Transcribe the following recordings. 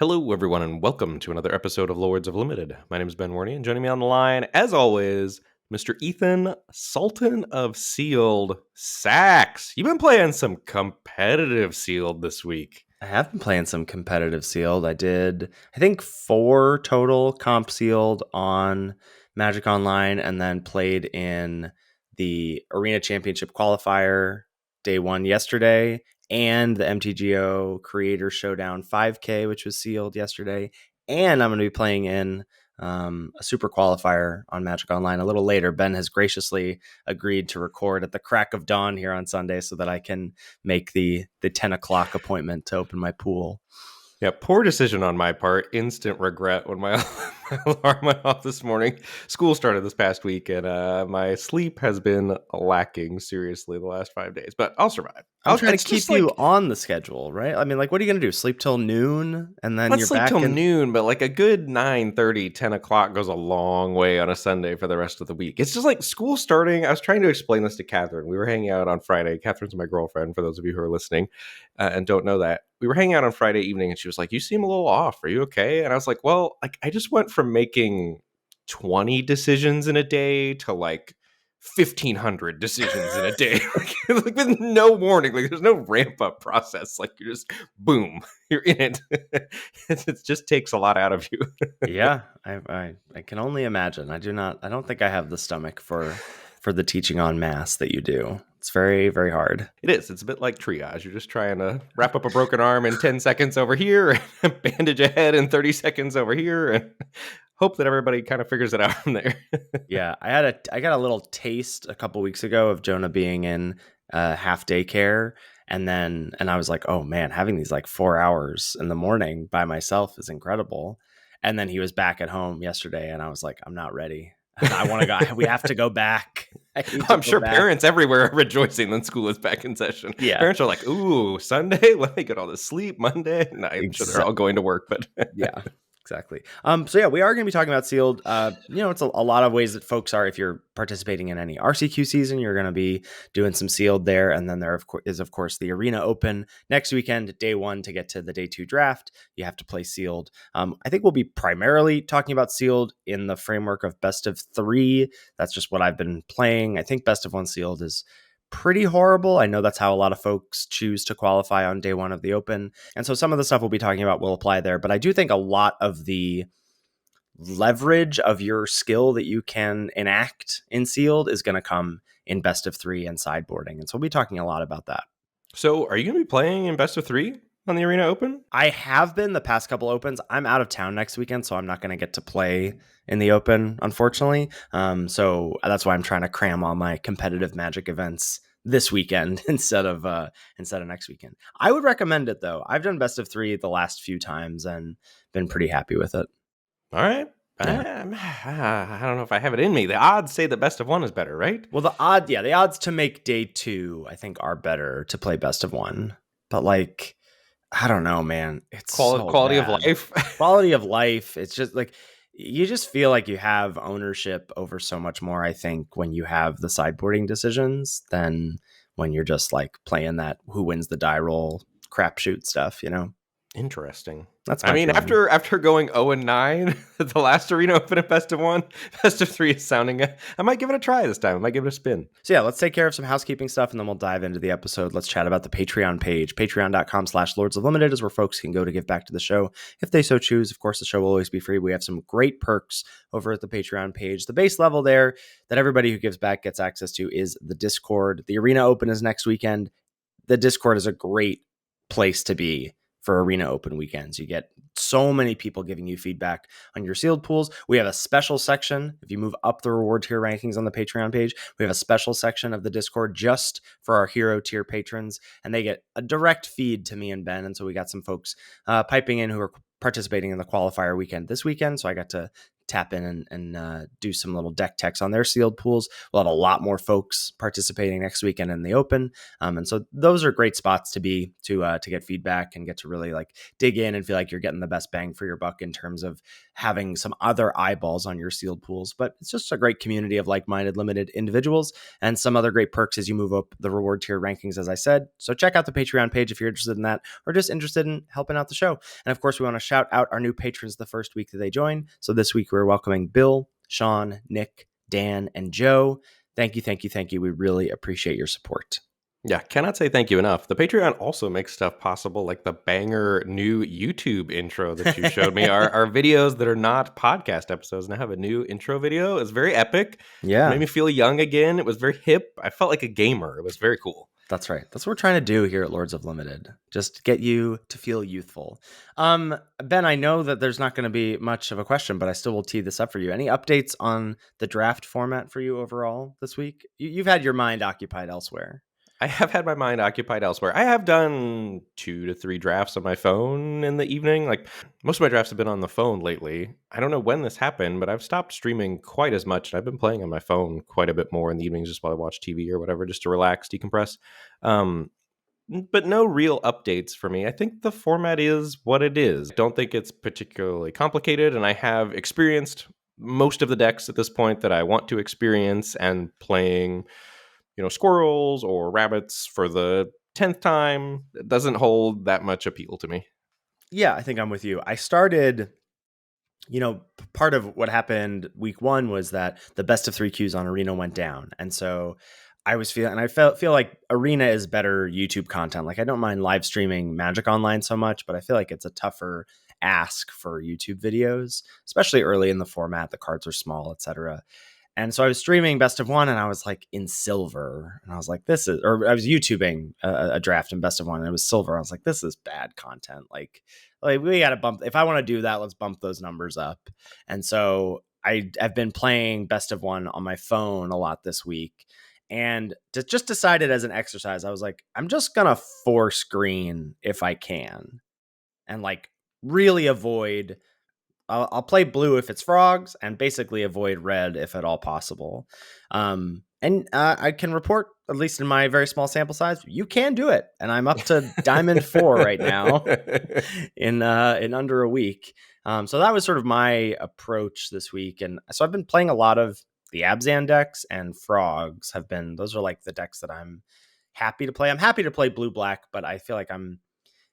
Hello, everyone, and welcome to another episode of Lords of Limited. My name is Ben Warney, and joining me on the line, as always, Mr. Ethan, Sultan of Sealed, Sax. You've been playing some competitive Sealed this week. I have been playing some competitive Sealed. I did, I think, 4 total comp Sealed on Magic Online, and then played in the Arena Championship Qualifier day 1 yesterday, and the MTGO Creator Showdown 5K, which was Sealed yesterday. And I'm going to be playing in a Super Qualifier on Magic Online a little later. Ben has graciously agreed to record at the crack of dawn here on Sunday so that I can make the 10 o'clock appointment to open my pool. Yeah, poor decision on my part. Instant regret when my alarm went off this morning. School started this past week, and my sleep has been lacking seriously the last 5 days. But I'll survive. I'm trying to keep you on the schedule, right? I mean, like, what are you going to do? Sleep till noon, and then Let's you're sleep back till in noon, but like a good 9:30, 10 o'clock goes a long way on a Sunday for the rest of the week. It's just like school starting. I was trying to explain this to Catherine. We were hanging out on Friday. Catherine's my girlfriend, for those of you who are listening and don't know that. We were hanging out on Friday evening, and she was like, "You seem a little off. Are you okay?" And I was like, "Well, like I just went from making 20 decisions in a day to like 1,500 decisions in a day, like with no warning. Like there's no ramp up process. Like you're just boom, you're in it. It just takes a lot out of you. Yeah, I can only imagine. I don't think I have the stomach for the teaching en masse that you do. It's very, very hard. It is. It's a bit like triage. You're just trying to wrap up a broken arm in 10 seconds over here, and bandage a head in 30 seconds over here, and hope that everybody kind of figures it out from there. Yeah, I got a little taste a couple weeks ago of Jonah being in half daycare, and I was like, oh man, having these like 4 hours in the morning by myself is incredible. And then he was back at home yesterday, and I was like, I'm not ready. I want to go. We have to go back. I'm sure parents everywhere are rejoicing when school is back in session. Yeah, parents are like, "Ooh, Sunday, let me get all this sleep. Monday." No, I'm sure they're all going to work, but yeah. Exactly. So yeah, we are going to be talking about Sealed. It's a lot of ways that folks are. If you're participating in any RCQ season, you're going to be doing some Sealed there, and then there is of course the Arena Open next weekend, day 1 to get to the day 2 draft. You have to play Sealed. I think we'll be primarily talking about Sealed in the framework of best of 3. That's just what I've been playing. I think best of 1 Sealed is pretty horrible. I know that's how a lot of folks choose to qualify on day 1 of the Open. And so some of the stuff we'll be talking about will apply there. But I do think a lot of the leverage of your skill that you can enact in Sealed is going to come in best of 3 and sideboarding. And so we'll be talking a lot about that. So are you going to be playing in best of 3 on the Arena Open? I have been the past couple Opens. I'm out of town next weekend, so I'm not going to get to play in the Open, unfortunately. So that's why I'm trying to cram all my competitive Magic events this weekend instead of next weekend. I would recommend it though. I've done best of 3 the last few times and been pretty happy with it. All right. Yeah. I don't know if I have it in me. The odds say that best of 1 is better, right? Well, the odds to make day 2, I think, are better to play best of 1. But like, I don't know, man. It's quality of life. Quality of life. It's just like you just feel like you have ownership over so much more, I think, when you have the sideboarding decisions than when you're just like playing that who wins the die roll crapshoot stuff, Interesting. That's I mean, feeling. after going 0-9 at the last Arena Open at best of 1, best of 3 is sounding. I might give it a try this time. I might give it a spin. So yeah, let's take care of some housekeeping stuff, and then we'll dive into the episode. Let's chat about the Patreon page. Patreon.com/Lords of Limited is where folks can go to give back to the show if they so choose. Of course, the show will always be free. We have some great perks over at the Patreon page. The base level there that everybody who gives back gets access to is the Discord. The Arena Open is next weekend. The Discord is a great place to be for Arena Open weekends. You get so many people giving you feedback on your sealed pools. We have a special section. If you move up the reward tier rankings on the Patreon page, we have a special section of the Discord just for our hero tier patrons, and they get a direct feed to me and Ben. And so we got some folks piping in who are participating in the qualifier weekend this weekend. So I got to tap in and do some little deck techs on their sealed pools. We'll have a lot more folks participating next weekend in the open. And so those are great spots to be to get feedback and get to really like dig in and feel like you're getting the best bang for your buck in terms of having some other eyeballs on your sealed pools. But it's just a great community of like-minded limited individuals and some other great perks as you move up the reward tier rankings, as I said. So check out the Patreon page if you're interested in that or just interested in helping out the show. And of course, we want to shout out our new patrons the first week that they join. So this week we're welcoming Bill, Sean, Nick, Dan, and Joe. Thank you, thank you, thank you. We really appreciate your support. Yeah, cannot say thank you enough. The Patreon also makes stuff possible, like the banger new YouTube intro that you showed me. Our videos that are not podcast episodes now have a new intro video. It's very epic. Yeah. It made me feel young again. It was very hip. I felt like a gamer. It was very cool. That's right. That's what we're trying to do here at Lords of Limited. Just get you to feel youthful. Ben, I know that there's not going to be much of a question, but I still will tee this up for you. Any updates on the draft format for you overall this week? You've had your mind occupied elsewhere. I have had my mind occupied elsewhere. I have done 2 to 3 drafts on my phone in the evening. Like most of my drafts have been on the phone lately. I don't know when this happened, but I've stopped streaming quite as much. I've been playing on my phone quite a bit more in the evenings just while I watch TV or whatever, just to relax, decompress. But no real updates for me. I think the format is what it is. I don't think it's particularly complicated, and I have experienced most of the decks at this point that I want to experience, and playing squirrels or rabbits for the 10th time, it doesn't hold that much appeal to me. Yeah, I think I'm with you. I started, part of what happened week 1 was that the best of 3 queues on Arena went down. And so I feel like Arena is better YouTube content. Like I don't mind live streaming Magic Online so much, but I feel like it's a tougher ask for YouTube videos, especially early in the format. The cards are small, etc. And so I was streaming Best of 1 and I was like in silver. And I was like, I was YouTubing a draft in Best of 1 and it was silver. I was like, this is bad content. Like we got to bump. If I want to do that, let's bump those numbers up. And so I've been playing Best of 1 on my phone a lot this week. And just decided as an exercise, I was like, I'm just going to force green if I can. And like really avoid... I'll play blue if it's frogs and basically avoid red if at all possible. And I can report, at least in my very small sample size, you can do it. And I'm up to Diamond 4 right now in under a week. So that was sort of my approach this week. And so I've been playing a lot of the Abzan decks, and frogs those are like the decks that I'm happy to play. I'm happy to play blue-black, but I feel like I'm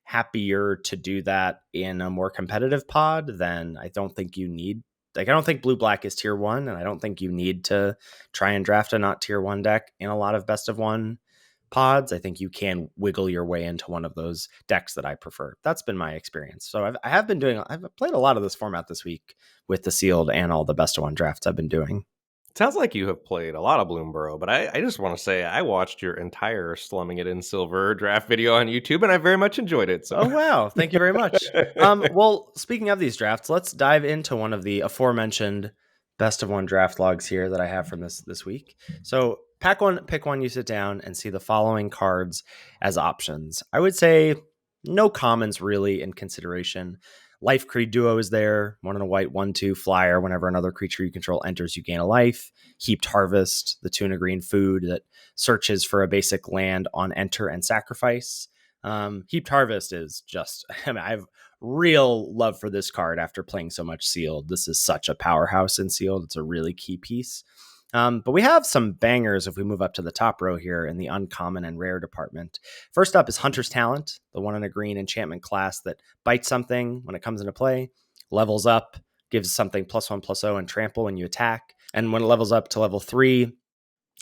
happier to do that in a more competitive pod than I don't think you need. Like, I don't think blue-black is tier 1, and I don't think you need to try and draft a not tier 1 deck in a lot of best of 1 pods. I think you can wiggle your way into one of those decks that I prefer. That's been my experience. So I've played a lot of this format this week with the sealed and all the best of 1 drafts I've been doing. Sounds like you have played a lot of Bloomburrow, but I just want to say I watched your entire Slumming It in Silver draft video on YouTube, and I very much enjoyed it. So. Oh, wow. Thank you very much. Well, speaking of these drafts, let's dive into one of the aforementioned best of 1 draft logs here that I have from this week. So pick one, you sit down and see the following cards as options. I would say no commons really in consideration. Life Creed Duo is there. 1 and a white, 1/2 flyer. Whenever another creature you control enters, you gain a life. Heaped Harvest, the 2 and a green food that searches for a basic land on enter and sacrifice. Heaped Harvest is just, I have real love for this card after playing so much Sealed. This is such a powerhouse in Sealed. It's a really key piece. But we have some bangers if we move up to the top row here in the uncommon and rare department. First up is Hunter's Talent, the 1 and a green enchantment class that bites something when it comes into play, levels up, gives something +1/+0 and trample when you attack. And when it levels up to level 3,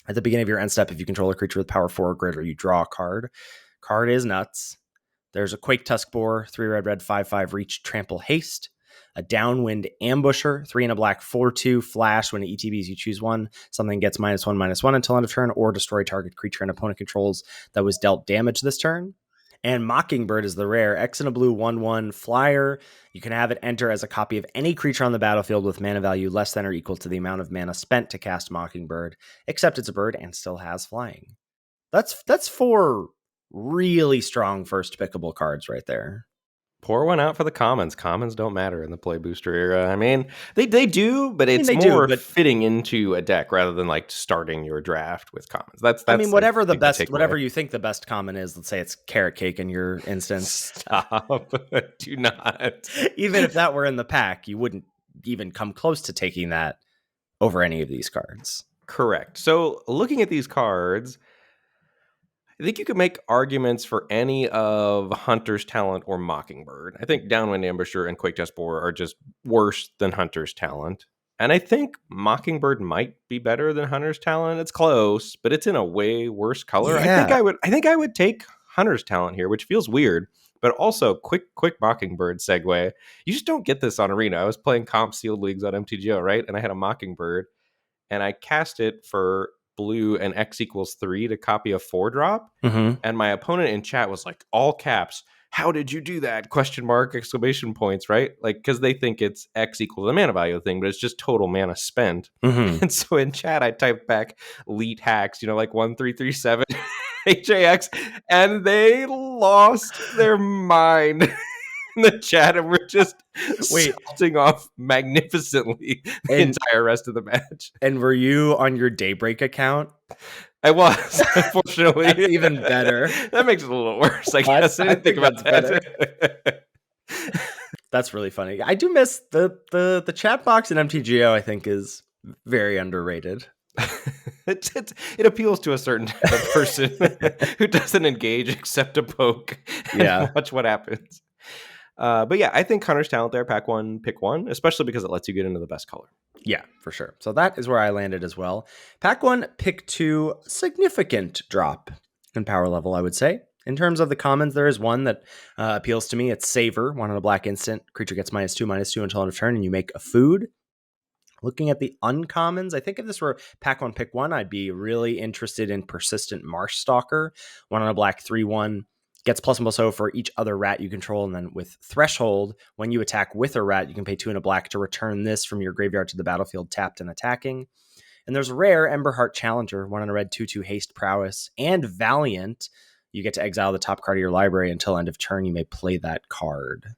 at the beginning of your end step, if you control a creature with power 4 or greater, you draw a card. Card is nuts. There's a Quake Tusk Boar, 3 red, 5/5 reach, trample, haste. A Downwind Ambusher, 3 and a black, 4/2 flash. When it ETBs, you choose one. Something gets -1/-1 until end of turn, or destroy target creature an opponent controls that was dealt damage this turn. And Mockingbird is the rare X and a blue 1/1 flyer. You can have it enter as a copy of any creature on the battlefield with mana value less than or equal to the amount of mana spent to cast Mockingbird, except it's a bird and still has flying. That's 4 really strong first pickable cards right there. Pour one out for the commons. Commons don't matter in the play booster era. I mean, they do, but I mean, it's they do, more but fitting into a deck rather than like starting your draft with commons. That's I mean, I think the whatever takeaway. you think the best common is, let's say it's carrot cake in your instance. Stop. Do not. Even if that were in the pack, you wouldn't even come close to taking that over any of these cards. Correct. So looking at these cards, I think you could make arguments for any of Hunter's Talent or Mockingbird. I think Downwind Ambusher and Quake Dustborer are just worse than Hunter's Talent. And I think Mockingbird might be better than Hunter's Talent. It's close, but it's in a way worse color. Yeah. I think I would take Hunter's Talent here, which feels weird. But also, quick Mockingbird segue. You just don't get this on Arena. I was playing comp sealed leagues on MTGO, right? And I had a Mockingbird, and I cast it for blue and X equals 3 to copy a 4-drop. Mm-hmm. And my opponent in chat was like, all caps, how did you do that? Question mark, exclamation points, right? Like, because they think it's X equals the mana value thing, but it's just total mana spent. Mm-hmm. And so in chat, I typed back leet hacks, like 1337 HAX, and they lost their mind in the chat and we're just salting off magnificently the entire rest of the match. And were you on your Daybreak account? I was, unfortunately. That's even better. That makes it a little worse, I guess. I didn't think about that. That's really funny. I do miss the chat box in MTGO, I think, is very underrated. It appeals to a certain type of person who doesn't engage except to poke and watch what happens. But yeah, I think Hunter's Talent there, pack 1, pick 1, especially because it lets you get into the best color. Yeah, for sure. So that is where I landed as well. Pack 1, pick 2, significant drop in power level, I would say. In terms of the commons, there is one that appeals to me. It's Savor, 1 on a black instant. Creature gets -2/-2 until end of turn, and you make a food. Looking at the uncommons, I think if this were pack 1, pick 1, I'd be really interested in Persistent Marsh Stalker, 1 on a black 3/1. Gets +1/+0 for each other rat you control, and then with Threshold, when you attack with a rat, you can pay 2 and a black to return this from your graveyard to the battlefield tapped and attacking. And there's rare Emberheart Challenger, 1 on a red 2/2 haste prowess, and Valiant. You get to exile the top card of your library until end of turn. You may play that card.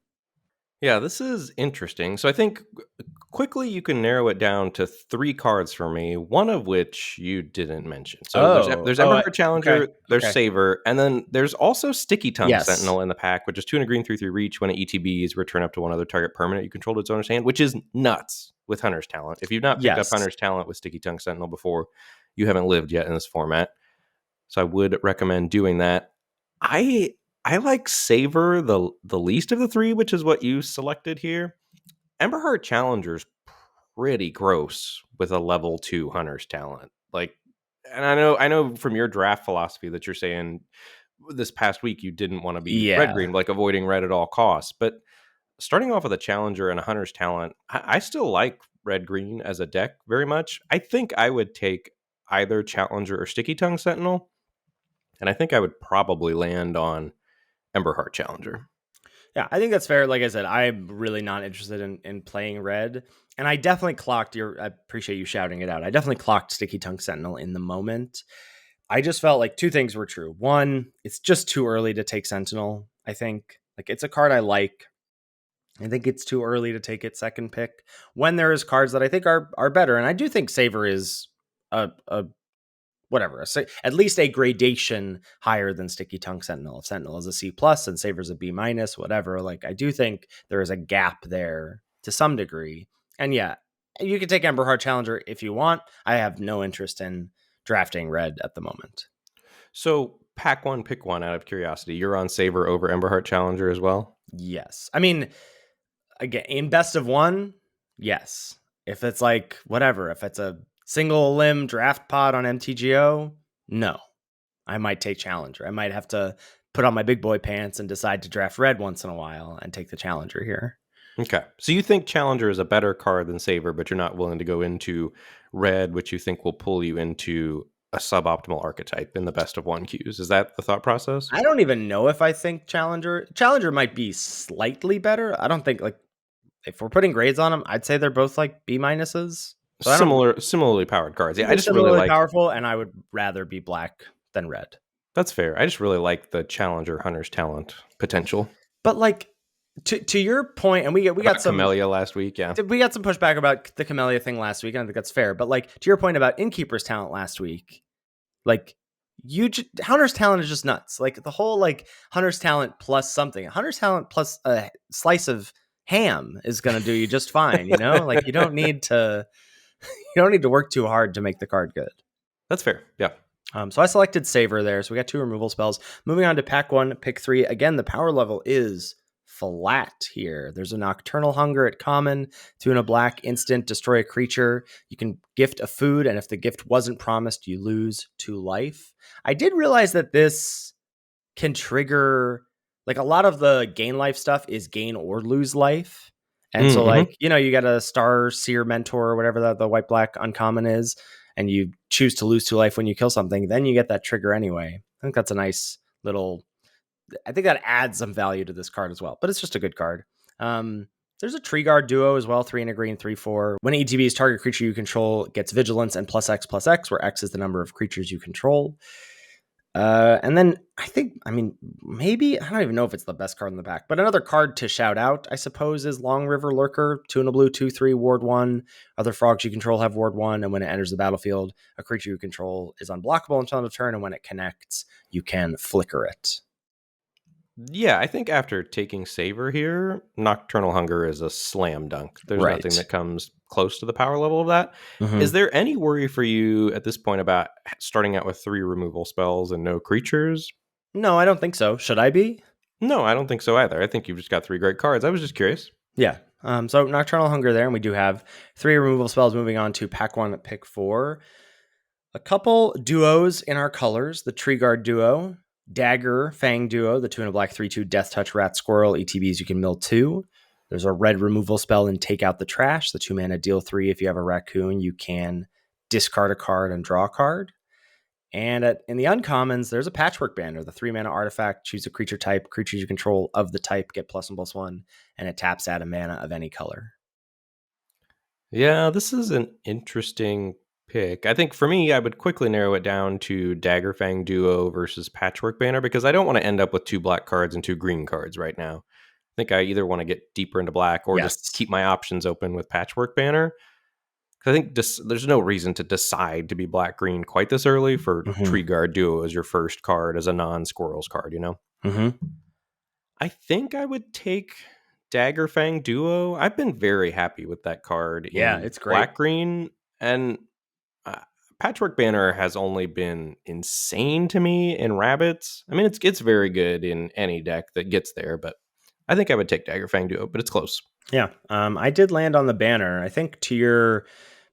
Yeah, this is interesting. So I think quickly you can narrow it down to 3 cards for me, one of which you didn't mention. So there's Emberheart Challenger, there's Savor, and then there's also Sticky Tongue Sentinel in the pack, which is 2 and a green, 3/3 reach. When it ETBs, return up to one other target permanent you control to its owner's hand, which is nuts with Hunter's Talent. If you've not picked up Hunter's Talent with Sticky Tongue Sentinel before, you haven't lived yet in this format. So I would recommend doing that. I like Savor the least of the 3, which is what you selected here. Emberheart Challenger's pretty gross with a level 2 Hunter's Talent. Like, and I know from your draft philosophy that you're saying this past week you didn't want to be red-green, like avoiding red at all costs. But starting off with a Challenger and a Hunter's Talent, I still like red-green as a deck very much. I think I would take either Challenger or Sticky Tongue Sentinel. And I think I would probably land on Emberheart Challenger. Yeah, I think that's fair. Like I said, I'm really not interested in playing red. And I definitely clocked I appreciate you shouting it out. I definitely clocked Sticky Tongue Sentinel in the moment. I just felt like 2 things were true. One, it's just too early to take Sentinel, I think. Like, it's a card I like. I think it's too early to take it second pick when there is cards that I think are better. And I do think Savor is a whatever, at least a gradation higher than Sticky Tongue Sentinel. If Sentinel is a C+, and Savor's a B-, whatever. Like, I do think there is a gap there to some degree. And yeah, you can take Emberheart Challenger if you want. I have no interest in drafting red at the moment. So, pack 1, pick 1 out of curiosity. You're on Savor over Emberheart Challenger as well? Yes. I mean, again, in best of 1, yes. If it's like, whatever, if it's a single limb draft pod on MTGO, no. I might take Challenger. I might have to put on my big boy pants and decide to draft red once in a while and take the Challenger here. Okay. So you think Challenger is a better card than Savor, but you're not willing to go into red, which you think will pull you into a suboptimal archetype in the best of 1 queues. Is that the thought process? I don't even know if I think Challenger might be slightly better. I don't think, like, if we're putting grades on them, I'd say they're both like B-. So similarly powered cards. Yeah, I just really like powerful, and I would rather be black than red. That's fair. I just really like the Challenger Hunter's Talent potential. But like, To your point, and we got About some Camellia last week, yeah. pushback about the Camellia thing last week, and I think that's fair. But like to your point about Innkeeper's talent last week, like Hunter's talent is just nuts. Like the whole like Hunter's talent plus something, Hunter's talent plus a slice of ham is going to do you just fine. You know, like you don't need to work too hard to make the card good. That's fair. Yeah. So I selected Savor there. So we got 2 removal spells. Moving on to pack 1, pick 3. Again, the power level is flat here. There's a Nocturnal Hunger at common, 2 and a black, instant, destroy a creature. You can gift a food, and if the gift wasn't promised, you lose 2 life. I did realize that this can trigger, like a lot of the gain life stuff is gain or lose life. And so like, you know, you got a Star Seer Mentor or whatever the white black uncommon is, and you choose to lose 2 life when you kill something, then you get that trigger anyway. I think that's a nice little, I think that adds some value to this card as well, but it's just a good card. There's a Tree Guard duo as well, 3 and a green, 3/4. When ETBs, target creature you control gets Vigilance and +X/+X, where X is the number of creatures you control. And then maybe, I don't even know if it's the best card in the pack, but another card to shout out, I suppose, is Long River Lurker, 2 and a blue, 2/3, ward 1. Other frogs you control have ward 1, and when it enters the battlefield, a creature you control is unblockable until end of turn, and when it connects, you can flicker it. Yeah, I think after taking Savor here, Nocturnal Hunger is a slam dunk. There's nothing that comes close to the power level of that. Mm-hmm. Is there any worry for you at this point about starting out with 3 removal spells and no creatures? No, I don't think so. Should I be? No, I don't think so either. I think you've just got 3 great cards. I was just curious. Yeah. So Nocturnal Hunger there, and we do have 3 removal spells. Moving on to pack 1 at pick 4. A couple duos in our colors. The Tree Guard duo, Dagger Fang duo, the 2 and a black, 3/2 Death Touch Rat Squirrel. ETBs you can mill 2. There's a red removal spell and Take Out the Trash. The 2 mana deal 3. If you have a raccoon, you can discard a card and draw a card. And in the uncommons, there's a Patchwork Banner, the 3 mana artifact. Choose a creature type. Creatures you control of the type get +1/+1, and it taps out a mana of any color. Yeah, this is an interesting pick. I think for me, I would quickly narrow it down to Daggerfang Duo versus Patchwork Banner, because I don't want to end up with 2 black cards and 2 green cards right now. I think I either want to get deeper into black or just keep my options open with Patchwork Banner. Because I think there's no reason to decide to be black-green quite this early for Tree Guard Duo as your first card, as a non-Squirrels card, you know? I think I would take Daggerfang Duo. I've been very happy with that card. Yeah, it's great. Black-green, and Patchwork Banner has only been insane to me in Rabbits. I mean, it's very good in any deck that gets there, but I think I would take Daggerfang Duo, but it's close. Yeah, I did land on the banner. I think to your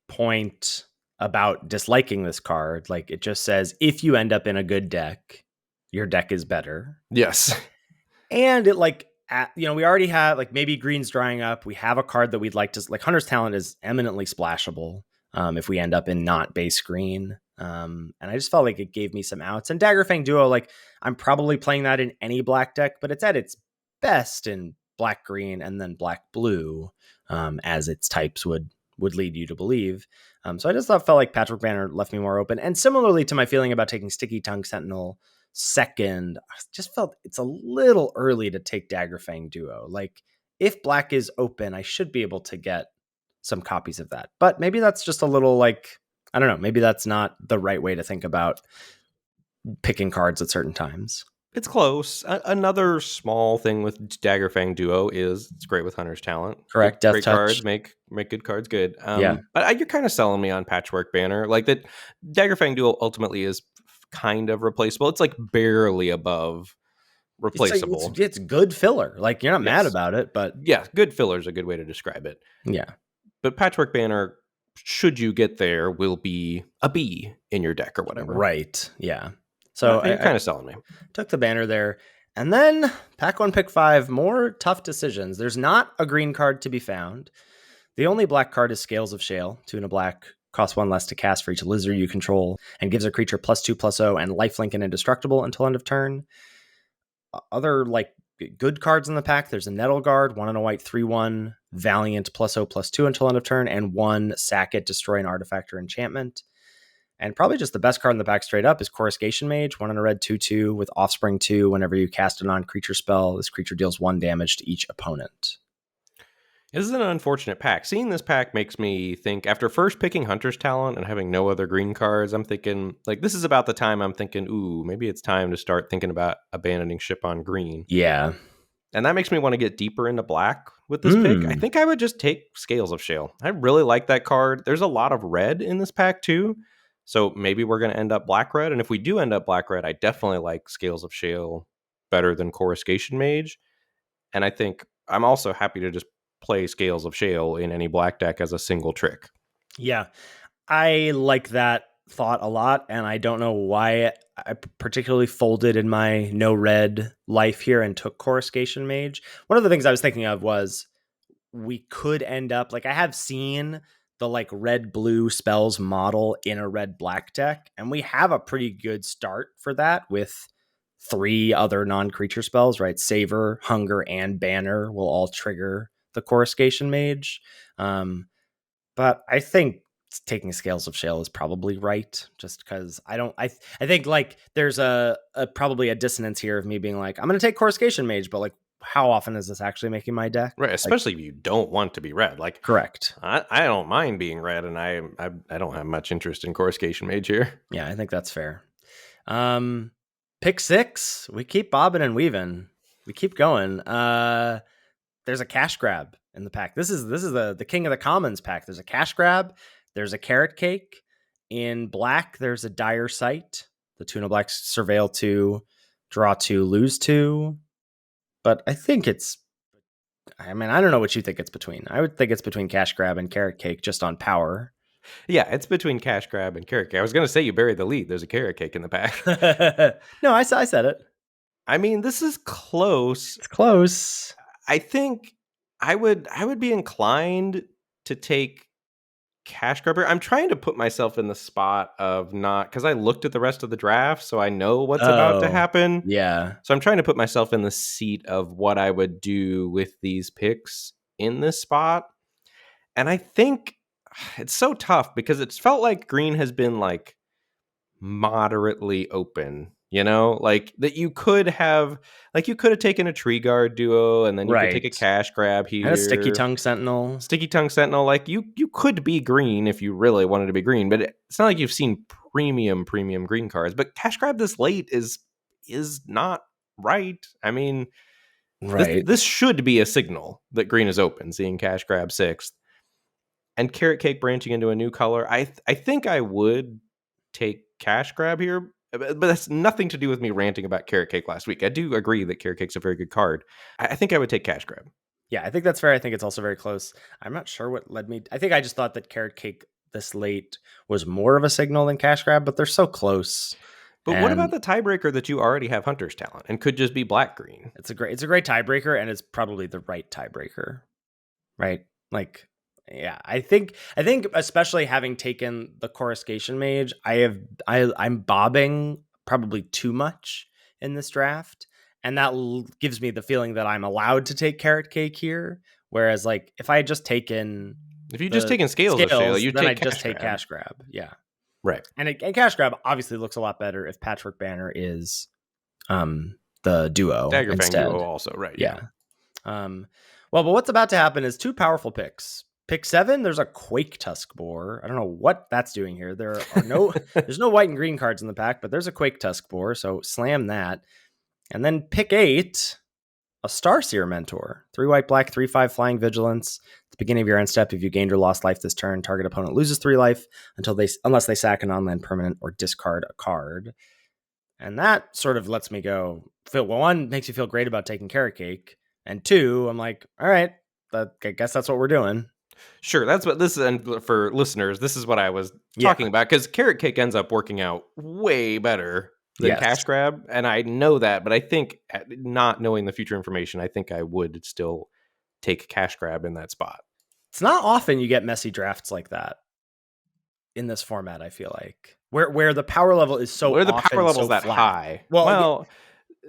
point about disliking this card, like it just says if you end up in a good deck, your deck is better. Yes. And it we already have, like, maybe green's drying up. We have a card that we'd like to, like, Hunter's Talent is eminently splashable if we end up in not base green. And I just felt like it gave me some outs. And Daggerfang Duo, like, I'm probably playing that in any black deck, but it's at its best in black green and then black blue, as its types would lead you to believe. So I just felt like Patchwork Banner left me more open. And similarly to my feeling about taking Sticky Tongue Sentinel second, I just felt it's a little early to take Daggerfang Duo. Like, if black is open, I should be able to get some copies of that. But maybe that's just a little, like, I don't know, maybe that's not the right way to think about picking cards at certain times. It's close. Another small thing with Daggerfang Duo is it's great with Hunter's Talent. Correct. Death Great Touch. cards make good cards good. Yeah. But you're kind of selling me on Patchwork Banner. Like, that Daggerfang Duo ultimately is kind of replaceable. It's like barely above replaceable. It's good filler. Like, you're not mad about it, but yeah, good filler is a good way to describe it. Yeah. But Patchwork Banner, should you get there, will be a B in your deck or whatever. Right. Yeah. So you're kind of selling me. Took the banner there. And then pack 1, pick 5, more tough decisions. There's not a green card to be found. The only black card is Scales of Shale, 2 and a black, costs 1 less to cast for each lizard you control, and gives a creature +2/+0 and lifelink and indestructible until end of turn. Other, like, good cards in the pack, there's a Nettle Guard, 1 and a white, 3/1, Valiant +0/+2 until end of turn, and 1 Sack It, destroy an artifact or enchantment. And probably just the best card in the pack straight up is Coruscation Mage, 1 in a red 2/2 with Offspring 2. Whenever you cast a non-creature spell, this creature deals 1 damage to each opponent. This is an unfortunate pack. Seeing this pack makes me think, after first picking Hunter's Talent and having no other green cards, I'm thinking, like, this is about the time I'm thinking, ooh, maybe it's time to start thinking about abandoning ship on green. Yeah. And that makes me want to get deeper into black with this pick. I think I would just take Scales of Shale. I really like that card. There's a lot of red in this pack too. So maybe we're going to end up black red. And if we do end up black red, I definitely like Scales of Shale better than Coruscation Mage. And I think I'm also happy to just play Scales of Shale in any black deck as a single trick. Yeah. I like that thought a lot, and I don't know why I particularly folded in my no red life here and took Coruscation Mage. One of the things I was thinking of was we could end up, like, I have seen the like red blue spells model in a red black deck, and we have a pretty good start for that with 3 other non-creature spells, right? Savor, Hunger, and Banner will all trigger the Coruscation Mage. But I think taking Scales of Shale is probably right, just because I think like there's a probably a dissonance here of me being like, I'm going to take Coruscation Mage, but like, how often is this actually making my deck? Right, especially if you don't want to be red. Like, Correct. I don't mind being red, and I don't have much interest in Coruscation Mage here. Yeah, I think that's fair. Pick 6. We keep bobbing and weaving. We keep going. There's a cash grab in the pack. This is the King of the Commons pack. There's a cash grab. There's a Carrot Cake. In black, there's a Dire Sight. The 2 black, surveil 2, draw 2, lose 2. But I think it's, I mean, I don't know what you think it's between. I would think it's between cash grab and Carrot Cake just on power. Yeah, it's between cash grab and carrot cake. I was going to say you buried the lead. There's a carrot cake in the pack. No, I said it. I mean, this is close. It's close. I think I would be inclined to take cash grabber. I'm trying to put myself in the spot of not, because I looked at the rest of the draft, so I know what's about to happen. Yeah. So I'm trying to put myself in the seat of what I would do with these picks in this spot. And I think it's so tough because it's felt like green has been like moderately open, you know, like that you could have taken a tree guard duo and then you could take a cash grab here. And a Sticky Tongue Sentinel. Like you could be green if you really wanted to be green, but it's not like you've seen premium green cards. But cash grab this late is not right. I mean, right. This should be a signal that green is open, seeing cash grab 6th. And Carrot Cake branching into a new color. I think I would take cash grab here, but that's nothing to do with me ranting about Carrot Cake last week. I do agree that Carrot Cake's a very good card. I think I would take cash grab. Yeah, I think that's fair. I think it's also very close. I'm not sure what led me. I think I just thought that Carrot Cake this late was more of a signal than cash grab, but they're so close. But what about the tiebreaker that you already have Hunter's Talent and could just be black-green? It's a great tiebreaker, and it's probably the right tiebreaker, right? Like, yeah, I think especially having taken the Coruscation Mage, I'm bobbing probably too much in this draft, and that gives me the feeling that I'm allowed to take Carrot Cake here. Whereas, like, if I had just taken, if you just taken Scales of Shale, you then I'd just take cash grab. Yeah, right. And cash grab obviously looks a lot better if Patchwork Banner is the duo Daggerfang instead. duo also, right? Yeah. Well, but what's about to happen is 2 powerful picks. Pick 7, there's a Quake Tusk Boar. I don't know what that's doing here. There are no there's no white and green cards in the pack, but there's a Quake Tusk Boar, so slam that. And then pick 8, a Starseer Mentor. 3 white, black, 3/5 flying vigilance. At the beginning of your end step, if you gained or lost life this turn, target opponent loses 3 life unless they sack a non-land permanent or discard a card. And that sort of lets me go, well, 1, makes you feel great about taking Carrot Cake, and 2, I'm like, all right, I guess that's what we're doing. Sure, that's what this is. And for listeners, this is what I was talking about, because Carrot Cake ends up working out way better than cash grab, and I know that, but I think, not knowing the future information, I think I would still take cash grab in that spot. It's not often you get messy drafts like that in this format, I feel like, where the power level is so where the power level is that flat. high. Well,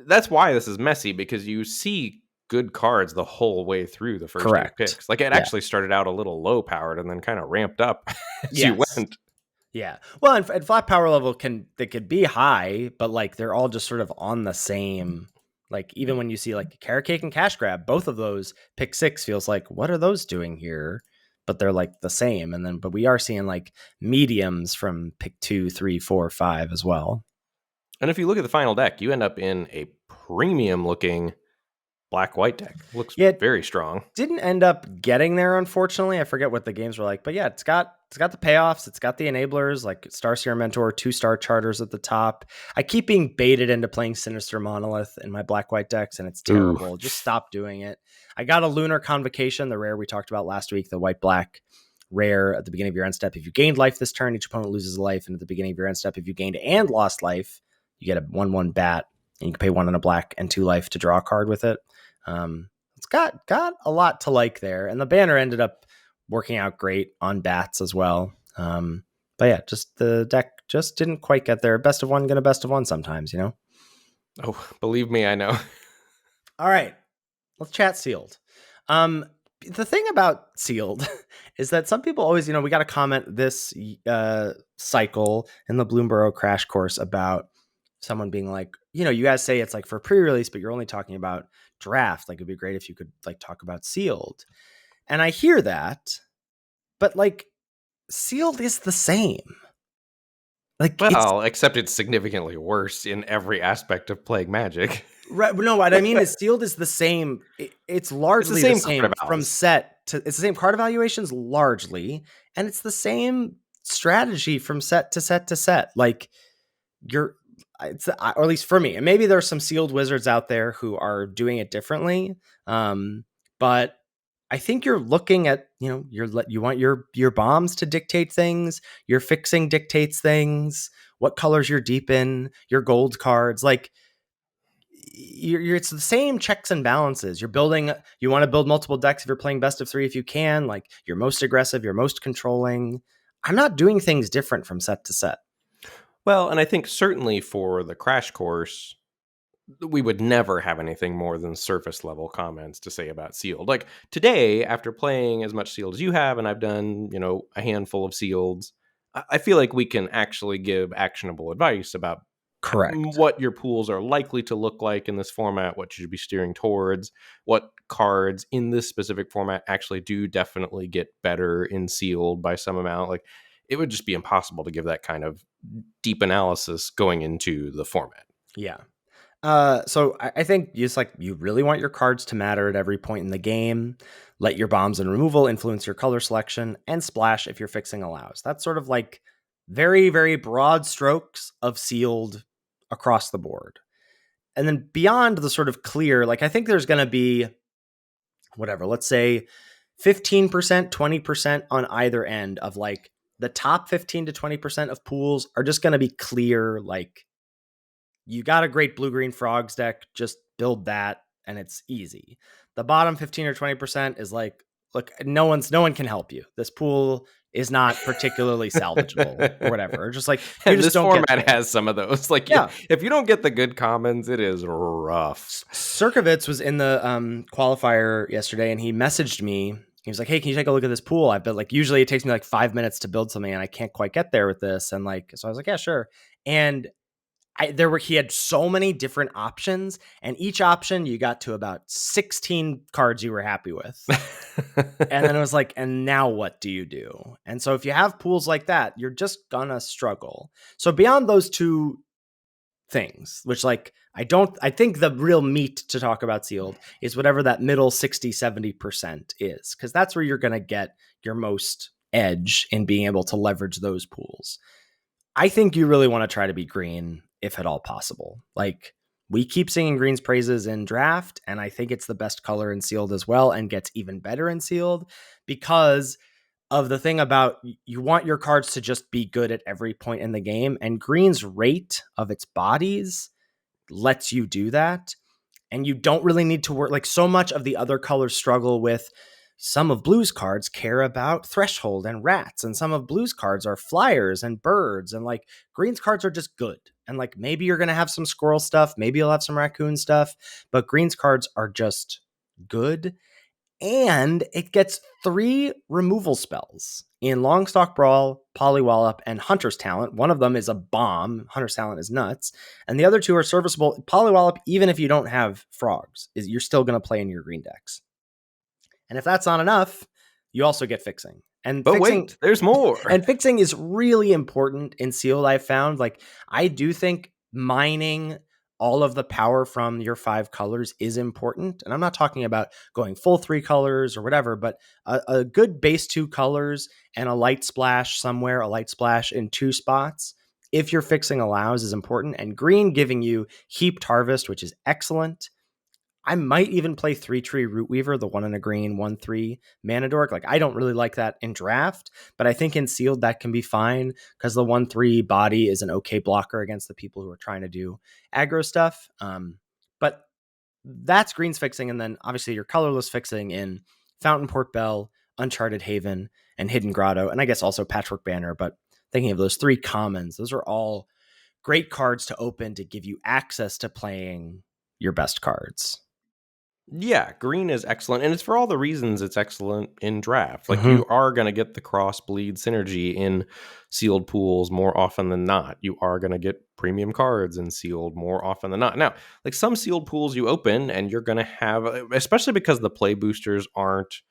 that's why this is messy, because you see good cards the whole way through the first 8 picks. Like, it actually started out a little low powered and then kind of ramped up as you went. Yeah. Well, and flat power level they could be high, but like they're all just sort of on the same. Like even when you see like carrot cake and cash grab, both of those pick six feels like what are those doing here? But they're like the same. And then but we are seeing like mediums from pick 2, 3, 4, 5 as well. And if you look at the final deck, you end up in a premium looking black white deck. Looks Yeah, very strong. didn't end up getting there, unfortunately. I forget what the games were like, but yeah, it's got the payoffs, it's got the enablers like Starseer Mentor, 2-star charters at the top. I keep being baited into playing Sinister Monolith in my black white decks, and it's Ooh. terrible. Just stop doing it. I got a Lunar Convocation, the rare we talked about last week, the white black rare at the beginning of your end step. If you gained life this turn, each opponent loses a life, and at the beginning of your end step, if you gained and lost life, you get a 1/1 bat, and you can pay 1 and a black and 2 life to draw a card with it. It's got a lot to like there, and the banner ended up working out great on bats as well. But yeah, just the deck just didn't quite get there. Best of one, gonna best of one sometimes, you know. Oh, believe me, I know. All right, let's chat sealed. The thing about sealed is that some people always, we got to comment this cycle in the Bloomburrow crash course about someone being like, you guys say it's like for pre-release, but you're only talking about draft. Like it'd be great if you could like talk about sealed. And I hear that, but like sealed is the same. Like it's Well, except it's significantly worse in every aspect of playing Magic. right. No, what I mean is sealed is the same. It's It's the largely the same card same from evals. set to, it's the same card evaluations largely. And it's the same strategy from set to set to set. Like you're, or at least for me, and maybe there's some sealed wizards out there who are doing it differently. But I think you're looking at, you want your bombs to dictate things. Your fixing dictates things. What colors you're deep in, your gold cards, like it's the same checks and balances. You want to build multiple decks if you're playing best of 3 if you can. Like you're most aggressive, you're most controlling. I'm not doing things different from set to set. Well, and I think certainly for the crash course, we would never have anything more than surface level comments to say about sealed. Like today, after playing as much sealed as you have, and I've done, a handful of sealeds, I feel like we can actually give actionable advice about Correct. what your pools are likely to look like in this format, what you should be steering towards, what cards in this specific format actually do definitely get better in sealed by some amount. Like it would just be impossible to give that kind of deep analysis going into the format. Yeah. So I think you really want your cards to matter at every point in the game. Let your bombs and removal influence your color selection, and splash if your fixing allows. That's sort of like very, very broad strokes of sealed across the board. And then beyond the sort of clear, like I think there's going to be whatever, let's say 15%, 20% on either end of like the top 15 to 20% of pools are just going to be clear, like you got a great blue-green frogs deck, just build that and it's easy. The bottom 15 or 20% is like, look, no one can help you. This pool is not particularly salvageable or whatever. Just like you And just this don't get format there. has some of those. Like, Yeah. if you don't get the good commons, it is rough. Sirkovitz was in the qualifier yesterday and he messaged me. He was like, hey, can you take a look at this pool? I bet like usually it takes me like 5 minutes to build something and I can't quite get there with this. And like, so I was like, yeah, sure. And he had so many different options, and each option you got to about 16 cards you were happy with. And then it was like, and now what do you do? And so if you have pools like that, you're just gonna struggle. So beyond those two things, which like I think the real meat to talk about sealed is whatever that middle 60-70% is, because that's where you're gonna get your most edge in being able to leverage those pools. I think you really want to try to be green if at all possible. Like we keep singing green's praises in draft, and I think it's the best color in sealed as well, and gets even better in sealed because of the thing about you want your cards to just be good at every point in the game, and green's rate of its bodies lets you do that. And you don't really need to work, like so much of the other colors struggle with. Some of blue's cards care about threshold and rats, and some of blue's cards are flyers and birds, and like green's cards are just good. And like maybe you're going to have some squirrel stuff, maybe you'll have some raccoon stuff, but green's cards are just good. and it gets 3 removal spells in Longstalk Brawl, Polywallop, and Hunter's Talent. One of them is a bomb. Hunter's Talent is nuts. And the other 2 are serviceable. Polywallop, even if you don't have frogs, you're still going to play in your green decks. And if that's not enough, you also get fixing. But wait, there's more. And fixing is really important in Sealed, I've found. Like, I do think mining all of the power from your 5 colors is important. And I'm not talking about going full 3 colors or whatever, but a good base 2 colors and a light splash somewhere, a light splash in 2 spots, if your fixing allows, is important. And green giving you Heaped Harvest, which is excellent. I might even play 3-tree Root Weaver, the 1 in a green, 1-3 mana dork. Like, I don't really like that in draft, but I think in Sealed that can be fine because the 1-3 body is an okay blocker against the people who are trying to do aggro stuff. But that's green's fixing, and then obviously your colorless fixing in Fountain Port Bell, Uncharted Haven, and Hidden Grotto, and I guess also Patchwork Banner. But thinking of those 3 commons, those are all great cards to open to give you access to playing your best cards. Yeah, green is excellent, and it's for all the reasons it's excellent in draft. Like, you are going to get the cross-bleed synergy in sealed pools more often than not. You are going to get premium cards in sealed more often than not. Now, like, some sealed pools you open, and you're going to have, especially because the play boosters aren't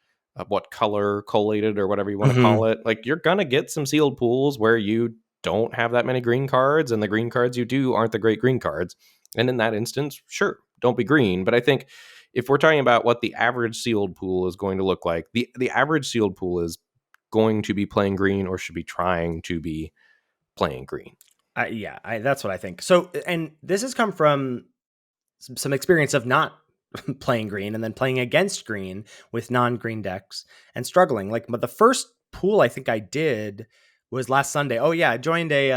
color collated or whatever you want to call it, like, you're going to get some sealed pools where you don't have that many green cards, and the green cards you do aren't the great green cards. And in that instance, sure, don't be green. But I think if we're talking about what the average sealed pool is going to look like, the average sealed pool is going to be playing green or should be trying to be playing green. That's what I think. So, and this has come from some experience of not playing green and then playing against green with non-green decks and struggling. Like, but the first pool I think I did was last Sunday. Oh yeah, I joined a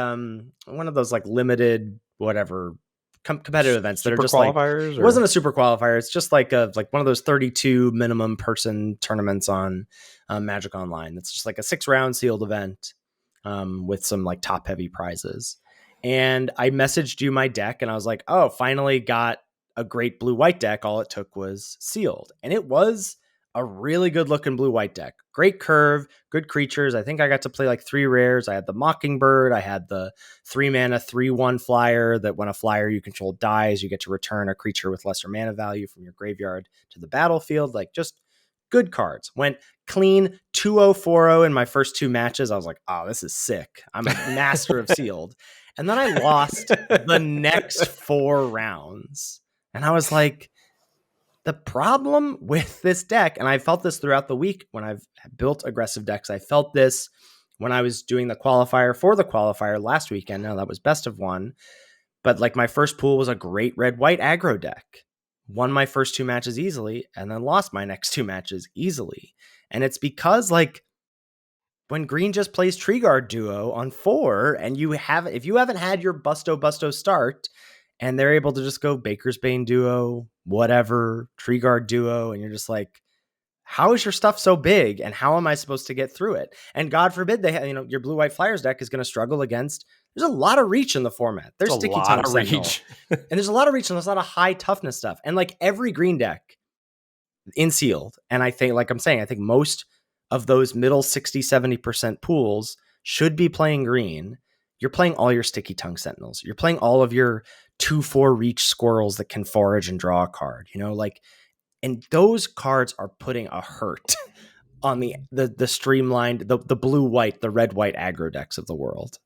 one of those like limited whatever competitive events that are just like, it wasn't a super qualifier. It's just like one of those 32 minimum person tournaments on Magic Online. It's just like a 6-round sealed event with some like top heavy prizes. And I messaged you my deck and I was like, oh, finally got a great blue-white deck. All it took was sealed. And it was a really good looking blue-white deck. Great curve, good creatures. I think I got to play like 3 rares. I had the Mockingbird. I had the 3-mana 3/1 flyer that when a flyer you control dies, you get to return a creature with lesser mana value from your graveyard to the battlefield. Like, just good cards. Went clean 2-0-4-0 in my first 2 matches. I was like, oh, this is sick. I'm a master of sealed. And then I lost the next 4 rounds. And I was like, the problem with this deck, and I felt this throughout the week when I've built aggressive decks, I felt this when I was doing the qualifier for the qualifier last weekend. Now that was best of 1. But like, my first pool was a great red-white aggro deck. Won my first 2 matches easily and then lost my next 2 matches easily. And it's because like when green just plays Tree Guard Duo on 4 and if you haven't had your Busto start and they're able to just go Baker's Bane Duo, whatever, Tree Guard Duo, and you're just like, how is your stuff so big and how am I supposed to get through it? And God forbid your blue-white Flyers deck is going to struggle against, there's a lot of reach in the format. There's Sticky Tongue Sentinel. And there's a lot of reach and there's a lot of high toughness stuff. And like every green deck in sealed, and I think, like I'm saying, I think most of those middle 60-70% pools should be playing green. You're playing all your Sticky Tongue Sentinels. You're playing all of your 2/4 reach squirrels that can forage and draw a card, and those cards are putting a hurt on the streamlined, the blue-white, the red-white aggro decks of the world.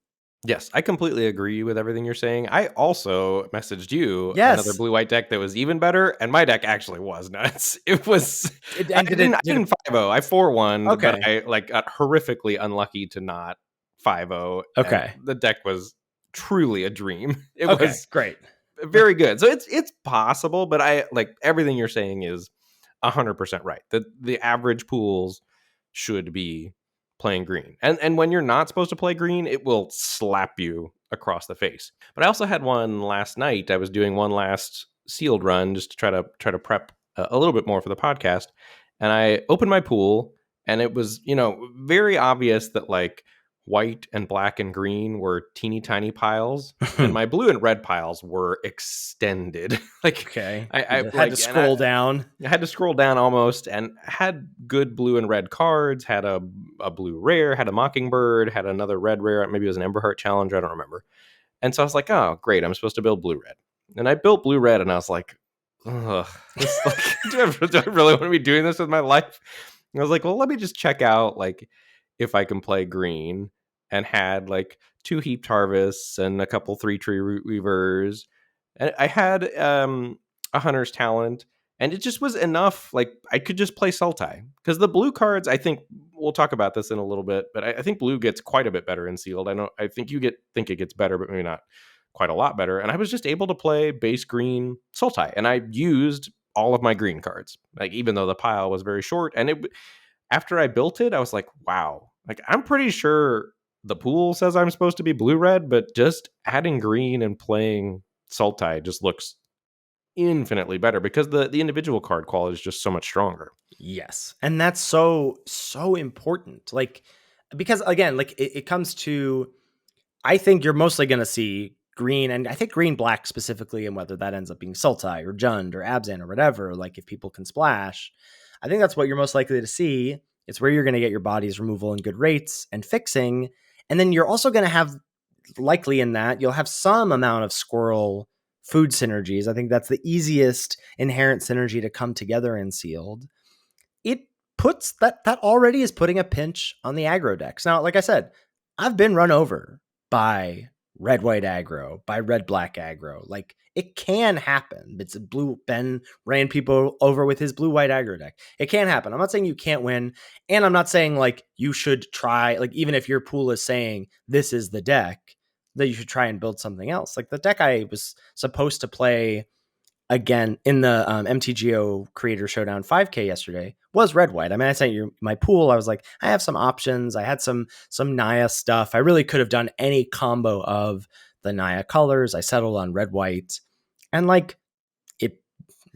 Yes, I completely agree with everything you're saying. I also messaged you another blue-white deck that was even better, and my deck actually was nuts. It was... I didn't 5-0. I 4-1, but I got horrifically unlucky to not 5-0. Okay. The deck was truly a dream. It was great. Very good. So it's possible, but I like everything you're saying is 100% right. The average pools should be playing green. And when you're not supposed to play green, it will slap you across the face. But I also had one last night. I was doing one last sealed run just to try to prep a little bit more for the podcast. And I opened my pool and it was, very obvious that like white and black and green were teeny tiny piles, and my blue and red piles were extended. Like Okay. I You had to like, and scroll down. I had to scroll down almost, and had good blue and red cards, had a blue rare, had a Mockingbird, had another red rare, maybe it was an Emberheart Challenger, I don't remember. And so I was like, oh, great, I'm supposed to build blue red. And I built blue red, and I was like, ugh, this, like, do I really want to be doing this with my life? And I was like, well, let me just check out, like, if I can play green, and had like 2 Heaped Harvests and a couple 3 Tree Root Weavers. And I had a Hunter's Talent, and it just was enough. Like, I could just play Sultai, because the blue cards, I think we'll talk about this in a little bit, but I think blue gets quite a bit better in Sealed. I think you think it gets better, but maybe not quite a lot better. And I was just able to play base green Sultai, and I used all of my green cards, like, even though the pile was very short. And after I built it, I was like, wow, like, I'm pretty sure the pool says I'm supposed to be blue red, but just adding green and playing Sultai just looks infinitely better, because the individual card quality is just so much stronger. Yes. And that's so important. Like, because again, like it comes to, I think you're mostly going to see green, and I think green black specifically, and whether that ends up being Sultai or Jund or Abzan or whatever, like if people can splash, I think that's what you're most likely to see. It's where you're going to get your body's removal in good rates and fixing. And then you're also going to have, likely in that, you'll have some amount of squirrel food synergies. I think that's the easiest inherent synergy to come together in Sealed. It puts that already is putting a pinch on the aggro decks. Now, like I said, I've been run over by red white aggro, by red black aggro. Like, it can happen. It's a blue. Ben ran people over with his blue white aggro deck. It can happen. I'm not saying you can't win, and I'm not saying like you should try, like, even if your pool is saying this is the deck, that you should try and build something else. Like the deck I was supposed to play again in the MTGO Creator Showdown 5K yesterday was red white. I mean, I sent you my pool. I was like, I have some options. I had some Naya stuff. I really could have done any combo of the Naya colors. I settled on red white, and like, it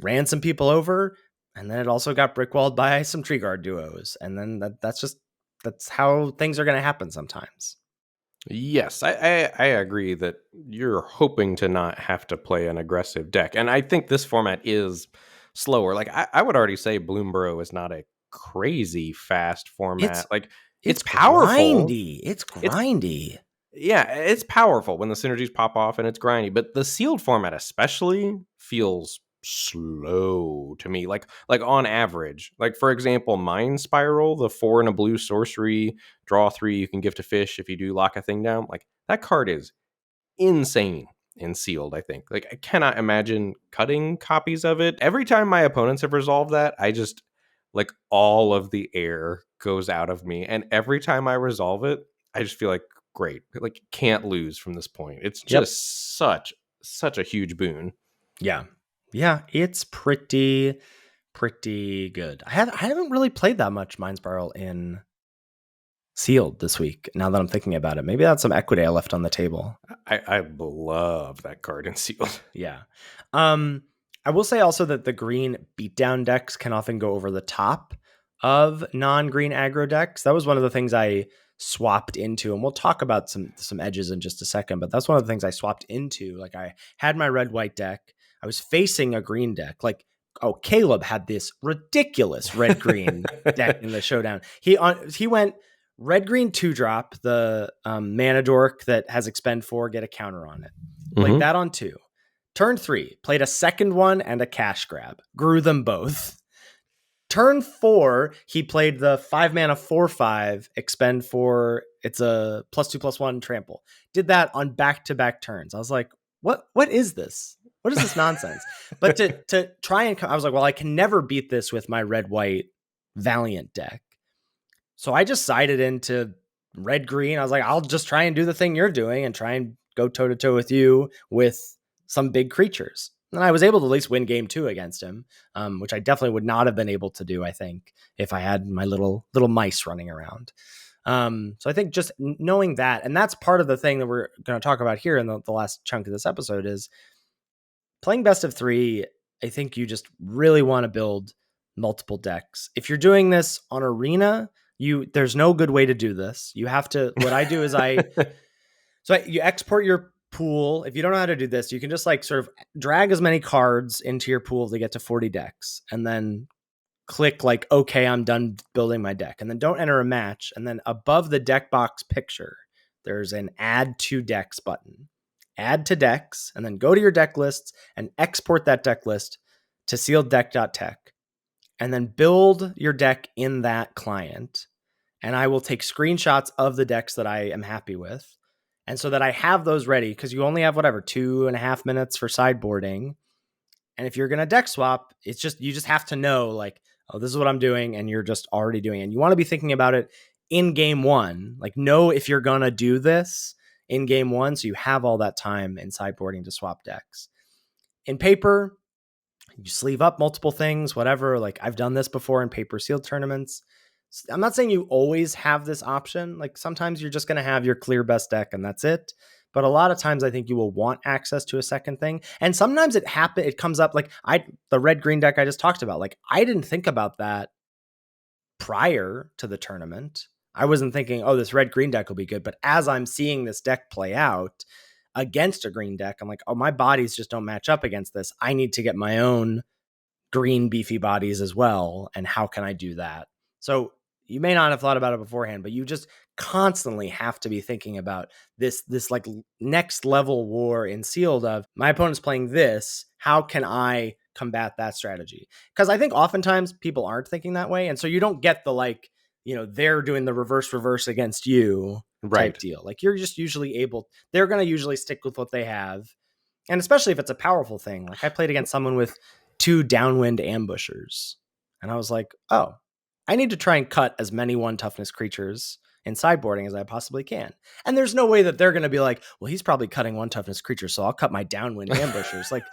ran some people over, and then it also got brickwalled by some tree guard duos, and then that's how things are going to happen sometimes. Yes, I agree that you're hoping to not have to play an aggressive deck. And I think this format is slower. Like, I would already say Bloomburrow is not a crazy fast It's format. Like, it's it's powerful. grindy. It's It's grindy. Yeah, it's powerful when the synergies pop off, and it's grindy, but the sealed format especially feels slow to me. Like on average. Like, for example, Mind Spiral, the 4 and a blue sorcery, draw 3, you can gift a fish if you do lock a thing down. Like, that card is insane in sealed, I think. Like, I cannot imagine cutting copies of it. Every time my opponents have resolved that, I just, like, all of the air goes out of me, and every time I resolve it, I just feel like, great, like, can't lose from this point. It's Yep. just such a huge boon. Yeah. Yeah, it's pretty good. I haven't really played that much Mind Spiral in Sealed this week. Now that I'm thinking about it, maybe that's some equity I left on the table. I love that card in sealed. Yeah. I will say also that the green beatdown decks can often go over the top of non-green aggro decks. That was one of the things I swapped into, and we'll talk about some edges in just a second, but that's one of the things I swapped into. Like, I had my red white deck. I was facing a green deck. Like, oh, Caleb had this ridiculous red green deck in the showdown. He went red green 2-drop, the mana dork that has expend 4, get a counter on it. Played that on 2. Turn 3, played a second one and a cash grab. Grew them both. Turn 4, he played the 5 mana 4/5, expend 4. It's a +2/+1 trample. Did that on back-to-back turns. I was like, what is this? What is this nonsense? But to try and, I was like, well, I can never beat this with my red-white Valiant deck. So I just sided into red green. I was like, I'll just try and do the thing you're doing and try and go toe to toe with you with some big creatures. And I was able to at least win game 2 against him, which I definitely would not have been able to do, I think, if I had my little mice running around. So I think just knowing that, and that's part of the thing that we're going to talk about here in the last chunk of this episode, is playing best of 3. I think you just really want to build multiple decks. If you're doing this on Arena, There's no good way to do this. You have to, what I do is you export your pool. If you don't know how to do this, you can just like sort of drag as many cards into your pool to get to 40 decks and then click like, okay, I'm done building my deck. And then don't enter a match. And then above the deck box picture, there's an add to decks button. Add to decks, and then go to your deck lists and export that deck list to sealeddeck.tech. And then build your deck in that client. And I will take screenshots of the decks that I am happy with. And so that I have those ready, because you only have 2.5 minutes for sideboarding. And if you're going to deck swap, you just have to know like, oh, this is what I'm doing. And you're just already doing it. And you want to be thinking about it in game one, like know if you're going to do this in game one. So you have all that time in sideboarding to swap decks. In paper, you sleeve up multiple things, whatever. Like I've done this before in paper sealed tournaments. I'm not saying you always have this option. Like sometimes you're just going to have your clear best deck and that's it. But a lot of times I think you will want access to a second thing. And sometimes it comes up like the red green deck I just talked about. Like I didn't think about that prior to the tournament. I wasn't thinking, oh, this red green deck will be good. But as I'm seeing this deck play out against a green deck, I'm like, oh, my bodies just don't match up against this. I need to get my own green beefy bodies as well. And how can I do that? So you may not have thought about it beforehand, but you just constantly have to be thinking about this like next level war in sealed of my opponent's playing this. How can I combat that strategy? Because I think oftentimes people aren't thinking that way. And so you don't get the like, they're doing the reverse against you type deal. Like you're just usually they're going to usually stick with what they have. And especially if it's a powerful thing. Like I played against someone with 2 downwind ambushers. And I was like, oh, I need to try and cut as many 1 toughness creatures in sideboarding as I possibly can. And there's no way that they're going to be like, well, he's probably cutting 1 toughness creature, so I'll cut my downwind ambushers. Like,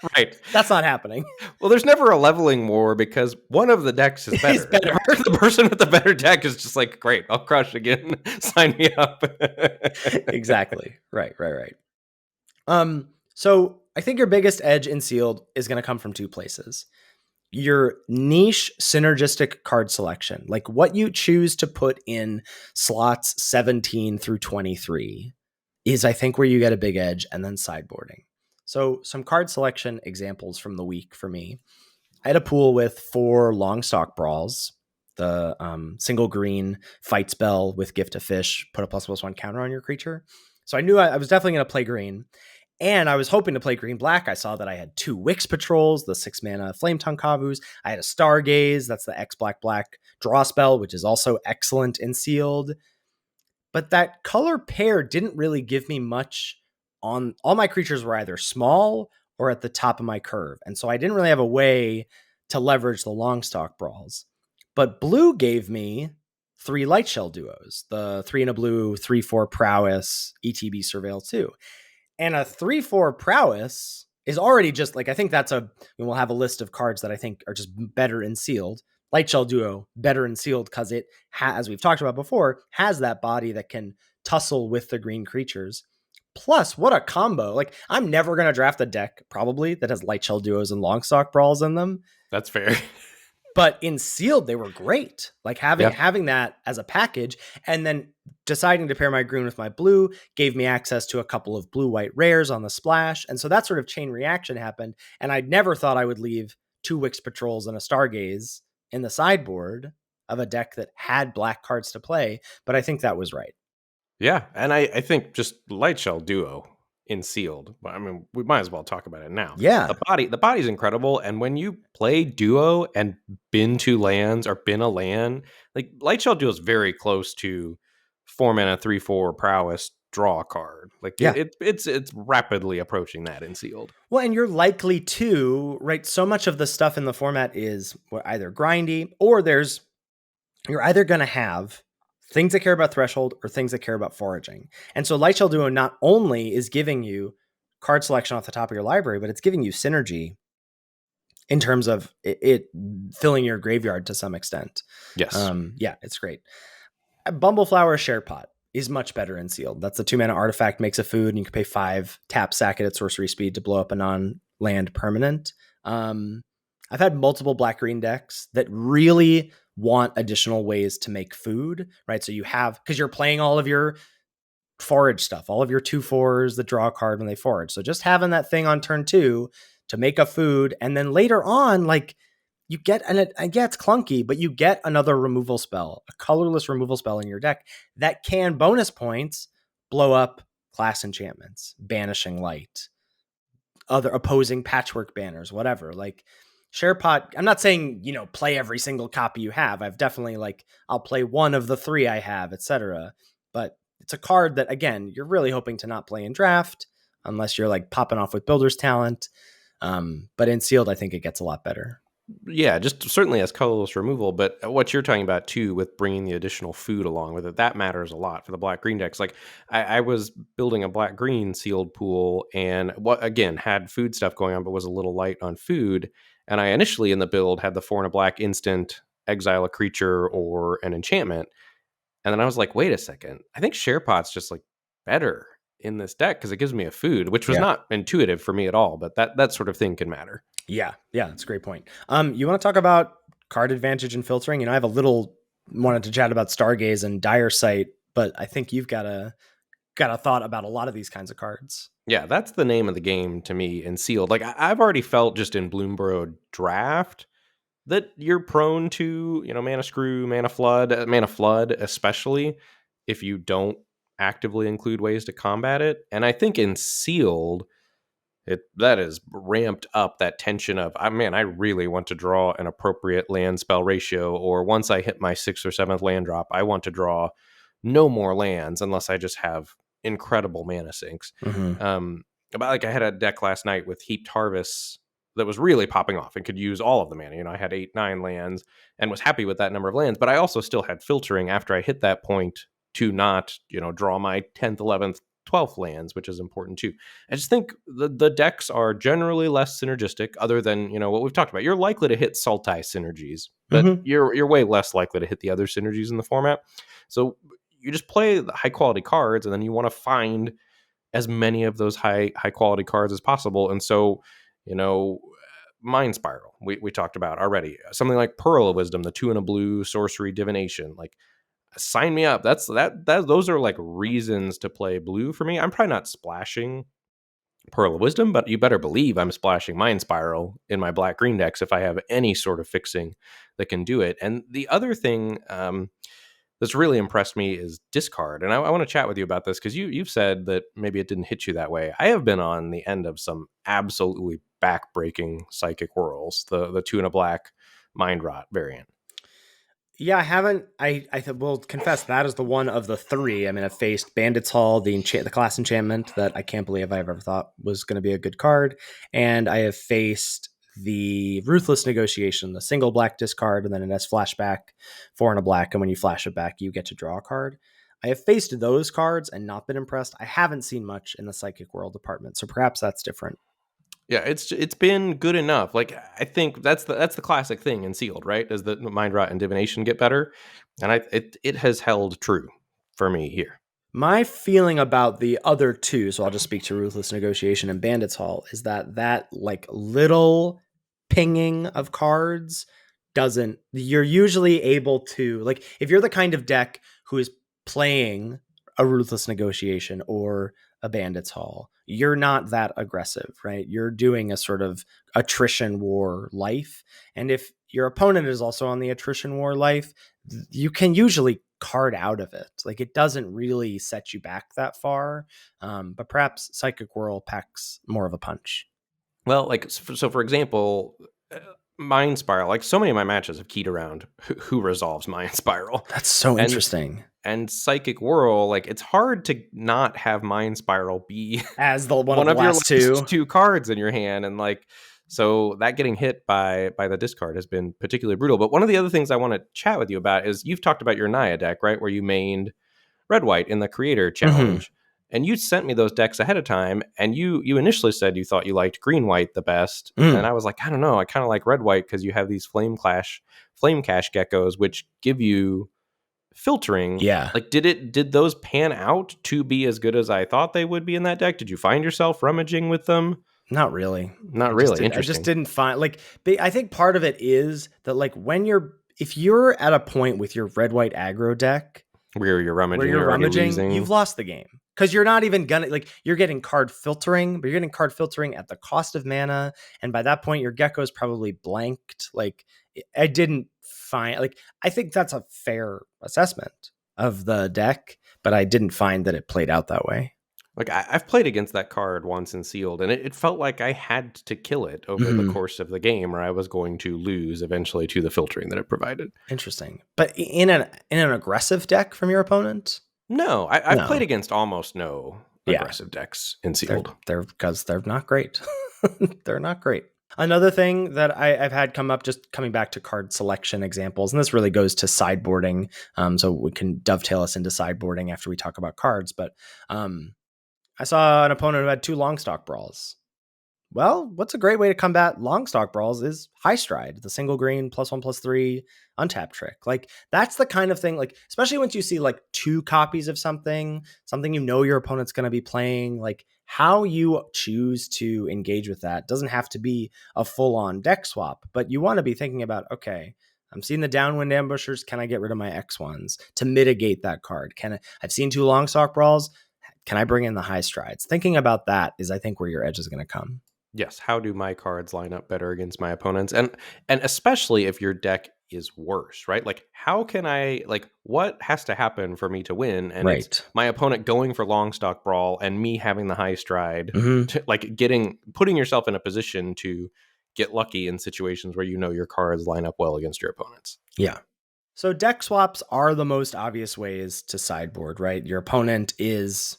that's not happening. Well, there's never a leveling war because one of the decks is better. The person with the better deck is just like, great, I'll crush again. Sign me up. Exactly. Right. So I think your biggest edge in sealed is going to come from 2 places. Your niche synergistic card selection, like what you choose to put in slots 17 through 23 is, I think, where you get a big edge, and then sideboarding. So some card selection examples from the week for me. I had a pool with 4 Longstock Brawls, the single green fight spell with Gift of Fish, put a ++1 counter on your creature. So I knew I was definitely going to play green. And I was hoping to play green-black. I saw that I had 2 Wix Patrols, the 6-mana Flame Tongue Kavus. I had a Stargaze, that's the X-black draw spell, which is also excellent in sealed. But that color pair didn't really give me much on... All my creatures were either small or at the top of my curve. And so I didn't really have a way to leverage the Longstock Brawls. But blue gave me 3 Lightshell duos. The 3 and a blue, 3/4 Prowess, ETB Surveil 2. And a 3/4 Prowess is already just like, I think we'll have a list of cards that I think are just better in sealed. Lightshell Duo, better in sealed because it, as we've talked about before, has that body that can tussle with the green creatures. Plus, what a combo. Like, I'm never going to draft a deck, probably, that has Lightshell Duos and Longstock Brawls in them. That's fair. But in sealed, they were great. Like having that as a package, and then deciding to pair my green with my blue gave me access to a couple of blue-white rares on the splash. And so that sort of chain reaction happened. And I never thought I would leave 2 Wix Patrols and a Stargaze in the sideboard of a deck that had black cards to play. But I think that was right. Yeah. And I think just Lightshell Duo in sealed. I mean, we might as well talk about it now. Yeah. The body's incredible. And when you play duo and bin 2 lands or bin a land, like Lightshell Duo is very close to 4-mana 3/4 Prowess draw a card. Like it's rapidly approaching that in sealed. Well, and you're likely to, right? So much of the stuff in the format is either grindy or you're either going to have things that care about threshold or things that care about foraging. And so Lightshell Duo not only is giving you card selection off the top of your library, but it's giving you synergy in terms of it filling your graveyard to some extent. Yes. Yeah, it's great. Bumbleflower Share Pot is much better in sealed. That's the 2-mana artifact, makes a food, and you can pay 5, tap, sack it at sorcery speed to blow up a non-land permanent. I've had multiple black-green decks that really want additional ways to make food, right? So you have, because you're playing all of your forage stuff, all of your 2/4s that draw a card when they forage. So just having that thing on turn 2 to make a food, and then later on, like, you get, and yeah, it's clunky, but you get another removal spell, a colorless removal spell in your deck that can bonus points blow up class enchantments, banishing light, other opposing patchwork banners, whatever. Like, SharePot, I'm not saying, play every single copy you have. I've definitely, like, I'll play one of the 3 I have, etc. But it's a card that, again, you're really hoping to not play in draft unless you're like popping off with builder's talent. But in sealed, I think it gets a lot better. Yeah, just certainly as colorless removal, but what you're talking about too with bringing the additional food along with it, that matters a lot for the black green decks. Like I was building a black green sealed pool and what again had food stuff going on, but was a little light on food. And I initially in the build had the 4 and a black instant exile a creature or an enchantment. And then I was like, wait a second, I think SharePot's just like better in this deck because it gives me a food, which was Yeah. not intuitive for me at all, but that sort of thing can matter. Yeah, that's a great point. You want to talk about card advantage and filtering? I have a little wanted to chat about Stargaze and Dire Sight, but I think you've got a thought about a lot of these kinds of cards. Yeah, that's the name of the game to me in sealed. Like I've already felt just in Bloomburrow draft that you're prone to, mana screw, mana flood, especially if you don't actively include ways to combat it. And I think in sealed, that is ramped up that tension of, I really want to draw an appropriate land spell ratio, or once I hit my 6th or 7th land drop, I want to draw no more lands unless I just have incredible mana sinks. About like I had a deck last night with Heaped Harvests that was really popping off and could use all of the mana. I had 8-9 lands and was happy with that number of lands, but I also still had filtering after I hit that point to not, draw my 10th, 11th, 12th lands, which is important too. I just think the decks are generally less synergistic, other than what we've talked about. You're likely to hit Sultai synergies, but you're way less likely to hit the other synergies in the format. So you just play the high quality cards, and then you want to find as many of those high quality cards as possible. And so, Mind Spiral we talked about already. Something like Pearl of Wisdom, the 2 and a blue sorcery divination, like, sign me up. Those are like reasons to play blue for me. I'm probably not splashing Pearl of Wisdom, but you better believe I'm splashing Mind Spiral in my black green decks if I have any sort of fixing that can do it. And the other thing that's really impressed me is discard. And I want to chat with you about this because you've said that maybe it didn't hit you that way. I have been on the end of some absolutely backbreaking psychic whirls, the 2 and a black Mind Rot variant. Yeah, I haven't. I will confess that is the one of the 3. I've faced Bandit's Hall, the class enchantment that I can't believe I've ever thought was going to be a good card, and I have faced the Ruthless Negotiation, the single black discard, and then it has flashback, 4 and a black, and when you flash it back, you get to draw a card. I have faced those cards and not been impressed. I haven't seen much in the Psychic World department, so perhaps that's different. Yeah, it's been good enough. Like I think that's the classic thing in sealed, right? As the Mind Rot and Divination get better, and it has held true for me here. My feeling about the other 2, so I'll just speak to Ruthless Negotiation and Bandit's Hall, is that like little pinging of cards doesn't. You're usually able to, like, if you're the kind of deck who is playing a Ruthless Negotiation or a Bandit's Hall, you're not that aggressive, right? You're doing a sort of attrition war life. And if your opponent is also on the attrition war life, you can usually card out of it. Like, it doesn't really set you back that far. But perhaps Psychic Whirl packs more of a punch. Well, like, so for example, Mind Spiral, like so many of my matches have keyed around who resolves Mind Spiral. That's so interesting. And Psychic Whirl, like, it's hard to not have Mind Spiral be as the one of your last two cards in your hand. And like, so that getting hit by the discard has been particularly brutal. But one of the other things I want to chat with you about is you've talked about your Naya deck, right? Where you mained red-white in the Creator Challenge. And you sent me those decks ahead of time, and you initially said you thought you liked green-white the best. And I was like, I don't know, I kind of like red-white because you have these Flame Cash geckos, which give you filtering. Yeah. Like, did those pan out to be as good as I thought they would be in that deck? Did you find yourself rummaging with them? Not really. Not really. Interesting. I just didn't find, like, I think part of it is that, like, when you're if you're at a point with your red white aggro deck Where you're where rummaging, you're you're already rummaging, losing. you've lost the game. Because you're not even gonna, like, you're getting card filtering, but you're getting card filtering at the cost of mana. And by that point, your gecko is probably blanked. Like, I didn't find, like, I think that's a fair assessment of the deck, but I didn't find that it played out that way. Like I've played against that card once in Sealed, and it felt like I had to kill it over the Mm-hmm. course of the game, or I was going to lose eventually to the filtering that it provided. Interesting. But in an aggressive deck from your opponent? No, I've played No. against almost no Yeah. aggressive decks in They're Sealed. because they're not great. They're not great. Another thing that I've had come up, just coming back to card selection examples, and this really goes to sideboarding, so we can dovetail us into sideboarding after we talk about cards. But I saw an opponent who had 2 Longstock Brawls. Well, what's a great way to combat Longstock Brawls is High Stride, the single green +1/+3 untap trick. Like, that's the kind of thing, like, especially once you see like 2 copies of something you know your opponent's going to be playing, like, how you choose to engage with that doesn't have to be a full-on deck swap, but you want to be thinking about, okay, I'm seeing the downwind ambushers. Can I get rid of my X1s to mitigate that card? I've seen 2 Longstock Brawls. Can I bring in the High Strides? Thinking about that is, I think, where your edge is going to come. Yes, how do my cards line up better against my opponents? And especially if your deck is worse, right? Like how can I, like, what has to happen for me to win? And it's Right. my opponent going for Longstock Brawl and me having the high stride, Mm-hmm. to like putting yourself in a position to get lucky in situations where you know your cards line up well against your opponents. Yeah. So deck swaps are the most obvious ways to sideboard, right? Your opponent is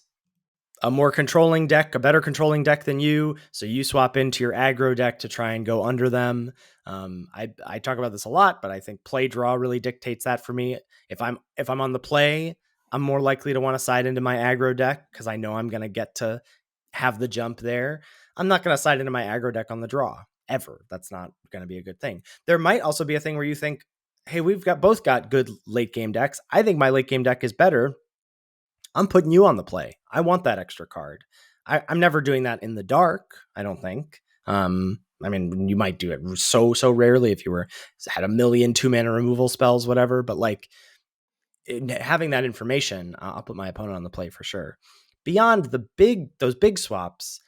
a more controlling deck, a better controlling deck than you, so you swap into your aggro deck to try and go under them. I talk about this a lot, but I think play draw really dictates that for me. If I'm on the play, I'm more likely to want to side into my aggro deck because I know I'm going to get to have the jump there. I'm not going to side into my aggro deck on the draw ever. That's not going to be a good thing. There might also be a thing where you think, hey, we've both got good late game decks. I think my late game deck is better. I'm putting you on the play. I want that extra card. I'm never doing that in the dark, I don't think. I mean, you might do it so rarely if you had a million 2-mana removal spells, whatever. But like, having that information, I'll put my opponent on the play for sure. Beyond those big swaps,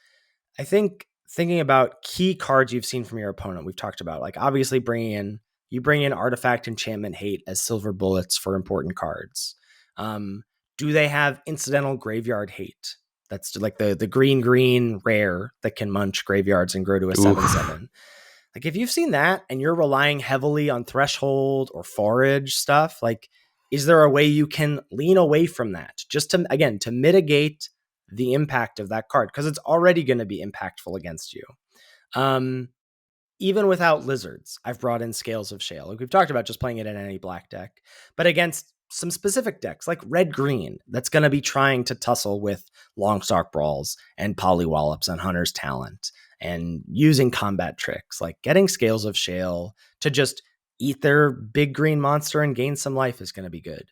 I think thinking about key cards you've seen from your opponent, we've talked about, like, obviously you bring in Artifact Enchantment Hate as silver bullets for important cards. Do they have Incidental Graveyard Hate? That's like the green rare that can munch graveyards and grow to a 7/7. Like, if you've seen that and you're relying heavily on Threshold or Forage stuff, like, is there a way you can lean away from that just to mitigate the impact of that card? Because it's already going to be impactful against you. Even without lizards, I've brought in Scales of Shale. Like we've talked about, just playing it in any black deck, but against some specific decks like red-green, that's going to be trying to tussle with Longstock Brawls and Polywallops and Hunter's Talent and using combat tricks, like getting Scales of Shale to just eat their big green monster and gain some life is going to be good.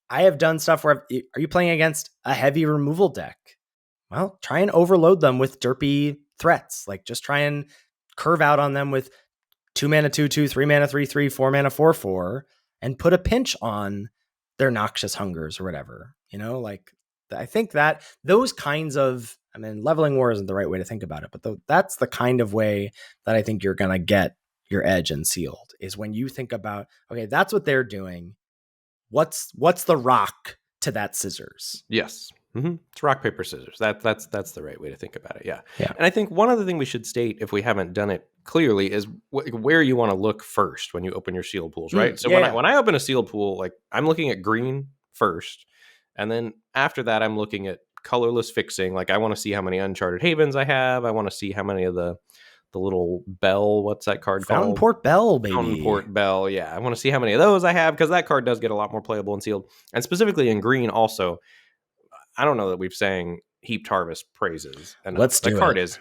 I have done stuff where, are you playing against a heavy removal deck? Well, try and overload them with derpy threats. Like, just try and curve out on them with 2 mana 2/2, 3 mana 3/3, 4 mana 4/4, and put a pinch on their Noxious Hungers or whatever. You know, like, I think that those kinds of, I mean, Leveling War isn't the right way to think about it, but that's the kind of way that I think you're going to get your edge in Sealed, is when you think about, okay, that's what they're doing. What's the rock to that scissors? Yes. Mm-hmm. It's rock, paper, scissors. That's the right way to think about it. Yeah. Yeah. And I think one other thing we should state, if we haven't done it clearly, is where you want to look first when you open your sealed pools, right? So when I open a sealed pool, like, I'm looking at green first, and then after that, I'm looking at colorless fixing. Like, I want to see how many Uncharted Havens I have. I want to see how many of the little bell, what's that card called? Fountain Port Bell, baby. Fountain Port Bell, yeah. I want to see how many of those I have, because that card does get a lot more playable in sealed. And specifically in green also, I don't know that we've sang Heaped Harvest praises enough. Let's do the card it. is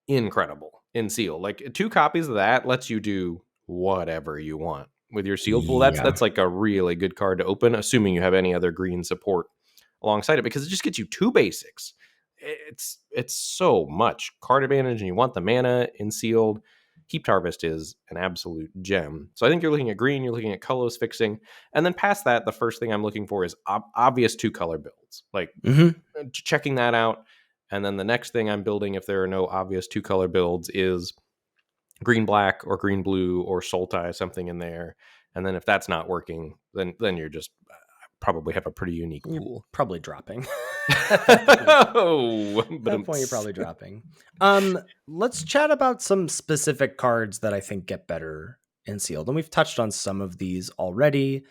incredible in sealed. Like, 2 copies of that lets you do whatever you want with your sealed pool. That's like a really good card to open, assuming you have any other green support alongside it, because it just gets you 2 basics. It's so much card advantage, and you want the mana in sealed. Heaped Harvest is an absolute gem. So I think you're looking at green, you're looking at colorless fixing, and then past that, the first thing I'm looking for is obvious 2-color builds, like checking that out. And then the next thing I'm building, if there are no obvious 2-color builds, is green black or green blue or Sultai, something in there. And then if that's not working, then you're just probably have a pretty unique pool. Probably dropping. Oh, At that point, you're probably dropping. Let's chat about some specific cards that I think get better in Sealed. And we've touched on some of these already.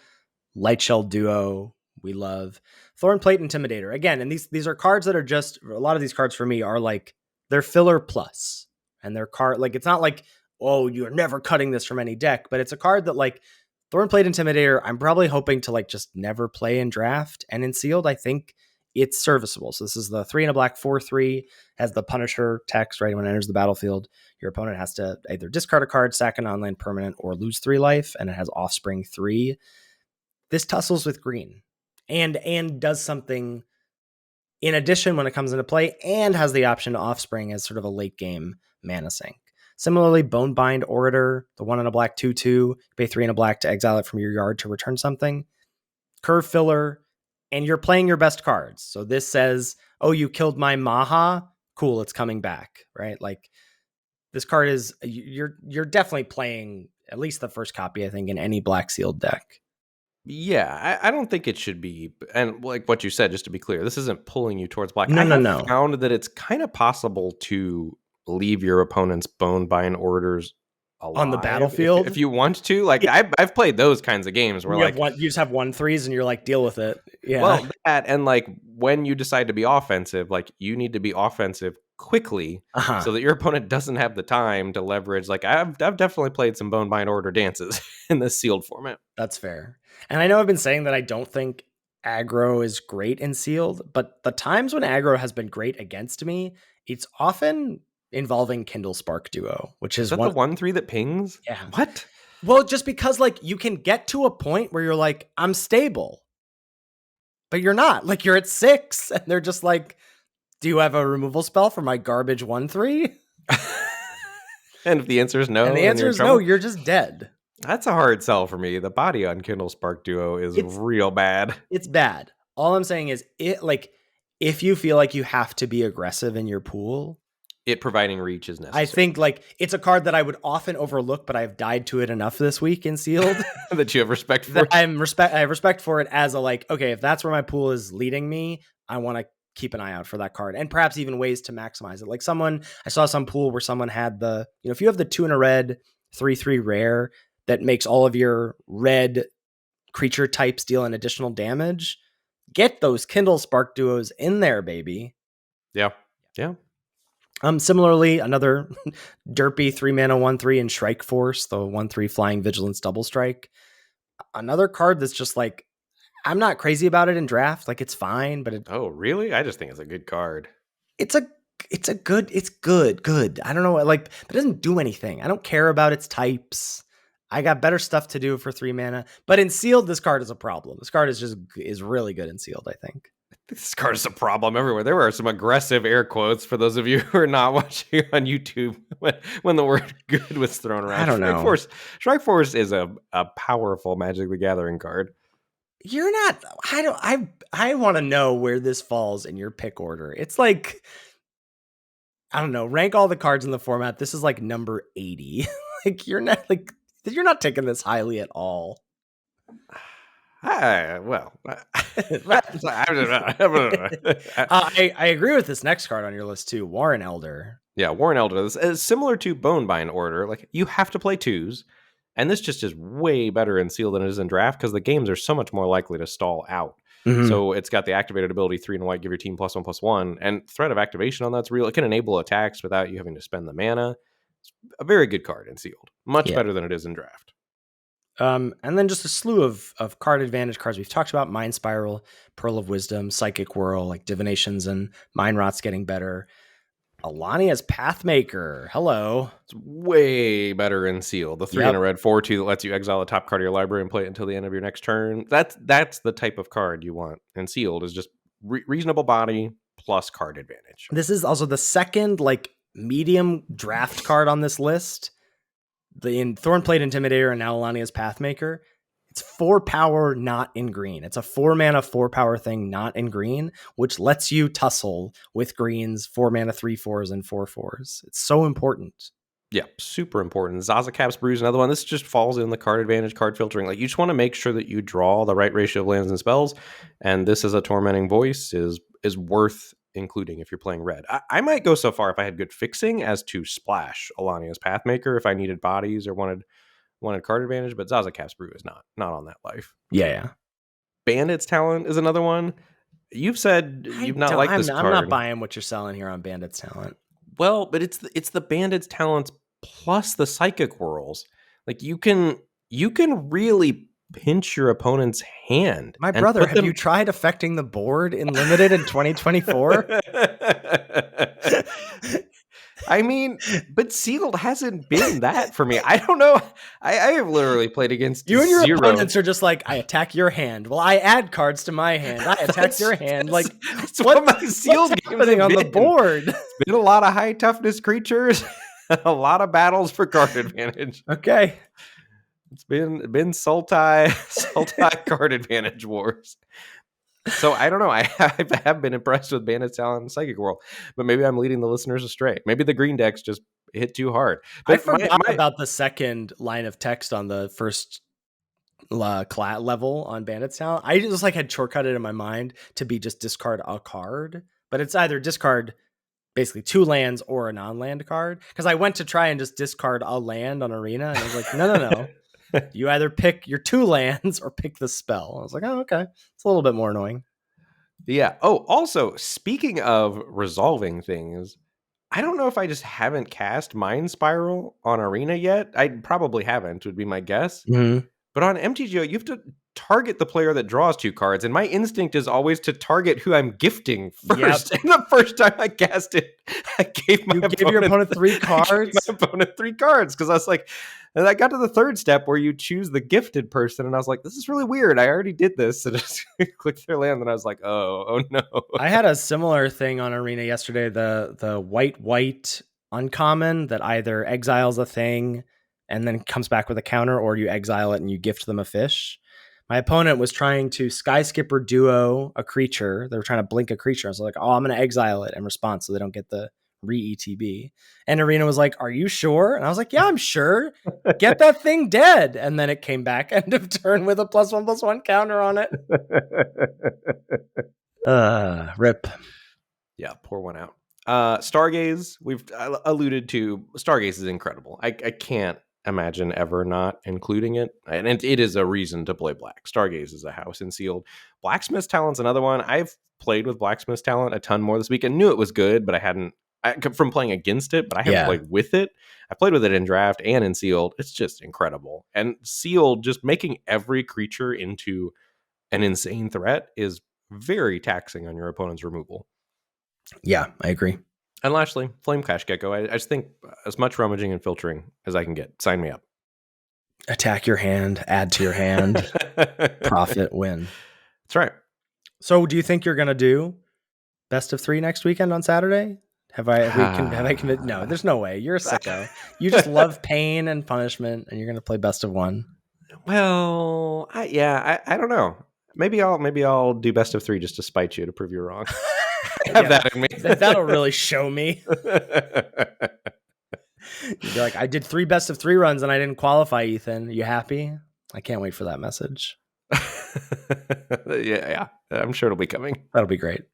Lightshell Duo, we love. Thornplate Intimidator. Again, and these are cards that are just, a lot of these cards for me are like, they're filler plus. And they're card, like, it's not like, oh, you're never cutting this from any deck, but it's a card that like, Thornplate Intimidator, I'm probably hoping to like just never play in draft. And in Sealed, I think it's serviceable. So this is the 3 and a black 4/3, has the Punisher text, right? When it enters the battlefield, your opponent has to either discard a card, sack an online permanent, or lose 3 life, and it has Offspring 3. This tussles with green and does something in addition when it comes into play, and has the option to Offspring as sort of a late game mana sink. Similarly, Bonebind Orator, the 1 and a black 2/2, pay 3 and a black to exile it from your yard to return something. Curve filler, and you're playing your best cards. So this says, oh, you killed my Maha? Cool, it's coming back, right? Like, this card is, you're definitely playing at least the first copy, I think, in any black sealed deck. Yeah, I don't think it should be. And like what you said, just to be clear, this isn't pulling you towards black. No, I have no. found that it's kind of possible to leave your opponent's Bonebind Orders alive on the battlefield if you want to. Like, I've played those kinds of games where you just have 1/3s and you're like, deal with it. Yeah. Well, that, and like when you decide to be offensive, like you need to be offensive quickly so that your opponent doesn't have the time to leverage. Like, I've definitely played some Bonebind Order dances in this sealed format. That's fair. And I know I've been saying that I don't think aggro is great in sealed, but the times when aggro has been great against me, it's often involving Kindle Spark Duo, which is that the 1/3 that pings? Yeah. What? Well, just because like you can get to a point where you're like, I'm stable, but you're not. Like, you're at 6 and they're just like, do you have a removal spell for my garbage 1/3? And if the answer is no, and the answer is no, you're just dead. That's a hard sell for me. The body on Kindle Spark Duo is real bad. It's bad. All I'm saying is, if you feel like you have to be aggressive in your pool, it providing reach is necessary. I think like it's a card that I would often overlook, but I've died to it enough this week in Sealed that you have respect for. I have respect for it as a like, okay, if that's where my pool is leading me, I want to keep an eye out for that card, and perhaps even ways to maximize it. Like I saw some pool where someone had if you have the 2 and a red 3/3 rare that makes all of your red creature types deal an additional damage, get those Kindle Spark Duos in there, baby. Yeah. Similarly, another derpy 3 mana 1/3 in Shrike Force, the 1/3 flying vigilance double strike. Another card that's just like, I'm not crazy about it in draft. Like, it's fine, but oh, really? I just think it's a good card. It's good. I don't know. Like, it doesn't do anything. I don't care about its types. I got better stuff to do for 3 mana. But in Sealed, this card is a problem. This card is really good in Sealed, I think. This card is a problem everywhere. There were some aggressive air quotes for those of you who are not watching on YouTube when the word good was thrown around. I don't know. Shrike Force is a powerful Magic the Gathering card. You're not. I want to know where this falls in your pick order. It's like, I don't know. Rank all the cards in the format. This is like number 80. Like, you're not taking this highly at all. I agree with this next card on your list too, Warren Elder. Yeah, Warren Elder. This is similar to Bonebind Order. Like, you have to play 2s, and this just is way better in Sealed than it is in Draft because the games are so much more likely to stall out. Mm-hmm. So it's got the activated ability 3 and white, give your team +1/+1, and threat of activation on that's real. It can enable attacks without you having to spend the mana. It's a very good card in Sealed, much better than it is in Draft. And then just a slew of card advantage cards we've talked about: Mind Spiral, Pearl of Wisdom, Psychic Whirl, like Divinations and Mind Rot's getting better. Alania's Pathmaker. Hello. It's way better in Sealed. The 3 and a red 4/2 that lets you exile a top card of your library and play it until the end of your next turn. That's the type of card you want. And Sealed is just reasonable body plus card advantage. This is also the second like medium draft card on this list. in Thornplate Intimidator and now Alania's Pathmaker, it's 4 power, not in green. It's a 4 mana, 4 power thing, not in green, which lets you tussle with greens, 4 mana, 3/4s, and 4/4s. It's so important. Yeah, super important. Zazakap's Brew is another one. This just falls in the card advantage, card filtering. Like, you just want to make sure that you draw the right ratio of lands and spells, and this as a Tormenting Voice is worth including if you're playing red. I might go so far if I had good fixing as to splash Alania's Pathmaker if I needed bodies or wanted card advantage, but Zazakap's Brew is not on that life. Yeah. Bandit's Talent is another one. You've said you've not liked this card. I'm not buying what you're selling here on Bandit's Talent. Well, but it's the Bandit's Talents plus the Psychic Whirls. Like, you can really pinch your opponent's hand. My brother, have you tried affecting the board in Limited in 2024? I mean, but Sealed hasn't been that for me. I don't know. I have literally played against you and your zero. Opponents are just like, I attack your hand. Well, I add cards to my hand. I attack your hand. Like, that's what my Sealed games have on been. The board? It's been a lot of high toughness creatures, a lot of battles for card advantage. Okay. It's been Sultai card advantage wars. So I don't know. I have been impressed with Bandit's Talent and Psychic Whirl, but maybe I'm leading the listeners astray. Maybe the green decks just hit too hard. But I forgot about the second line of text on the first level on Bandit's Talent. I just had shortcutted in my mind to be just discard a card, but it's either discard basically 2 lands or a non-land card. Because I went to try and just discard a land on Arena, and I was like, no. You either pick your 2 lands or pick the spell. I was like, oh, okay. It's a little bit more annoying. Yeah. Oh, also, speaking of resolving things, I don't know if I just haven't cast Mind Spiral on Arena yet. I probably haven't, would be my guess. Mm-hmm. But on MTGO, you have to target the player that draws 2 cards. And my instinct is always to target who I'm gifting first. Yep. And the first time I cast it, I gave your opponent 3 cards? My opponent 3 cards. Because I was like, and I got to the third step where you choose the gifted person. And I was like, this is really weird. I already did this. And I just clicked their land. And I was like, oh no. I had a similar thing on Arena yesterday. The white uncommon that either exiles a thing and then comes back with a counter, or you exile it and you gift them a fish. My opponent was trying to Sky Skipper duo a creature. They were trying to blink a creature. I was like, oh, I'm going to exile it in response so they don't get the re-ETB. And Arena was like, are you sure? And I was like, yeah, I'm sure. Get that thing dead. And then it came back end of turn with a +1/+1 counter on it. Rip. Yeah, pour one out. Stargaze, we've alluded to. Stargaze is incredible. I can't imagine ever not including it, and it is a reason to play black. Stargaze is a house in Sealed. Blacksmith's Talent's another one. I've played with Blacksmith's Talent a ton more this week and knew it was good, but I hadn't from playing against it, but I haven't played with it. I played with it in draft and in Sealed. It's just incredible. And Sealed, just making every creature into an insane threat is very taxing on your opponent's removal. Yeah, I agree. And lastly, Flame Cash Gecko. I just think as much rummaging and filtering as I can get. Sign me up. Attack your hand, add to your hand, profit, win. That's right. So do you think you're going to do best of 3 next weekend on Saturday? Have I committed? No, there's no way. You're a sicko. You just love pain and punishment, and you're going to play best of 1. Well, I don't know. Maybe I'll do best of 3 just to spite you, to prove you wrong. Have that in me. That'll really show me. You'd be like, I did 3 best of 3 runs and I didn't qualify, Ethan. You happy? I can't wait for that message. Yeah. I'm sure it'll be coming. That'll be great.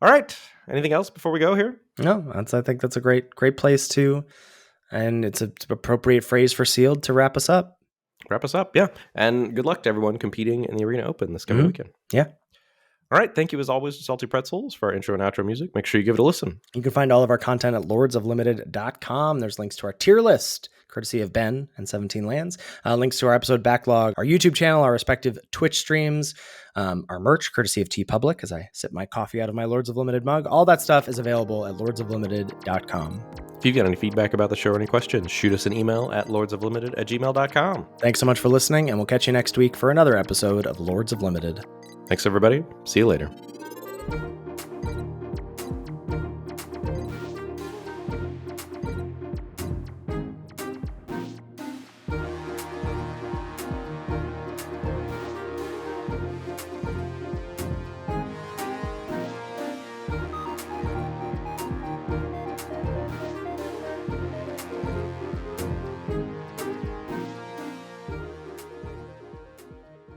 All right. Anything else before we go here? No, I think that's a great place to, and it's an appropriate phrase for Sealed to wrap us up. Yeah. And good luck to everyone competing in the Arena Open this coming weekend. Yeah. All right. Thank you, as always, to Salty Pretzels for our intro and outro music. Make sure you give it a listen. You can find all of our content at lordsoflimited.com. There's links to our tier list, courtesy of Ben and 17 Lands, links to our episode backlog, our YouTube channel, our respective Twitch streams, our merch, courtesy of TeePublic, as I sip my coffee out of my Lords of Limited mug. All that stuff is available at lordsoflimited.com. If you've got any feedback about the show or any questions, shoot us an email at lordsoflimited@gmail.com. Thanks so much for listening, and we'll catch you next week for another episode of Lords of Limited. Thanks, everybody. See you later.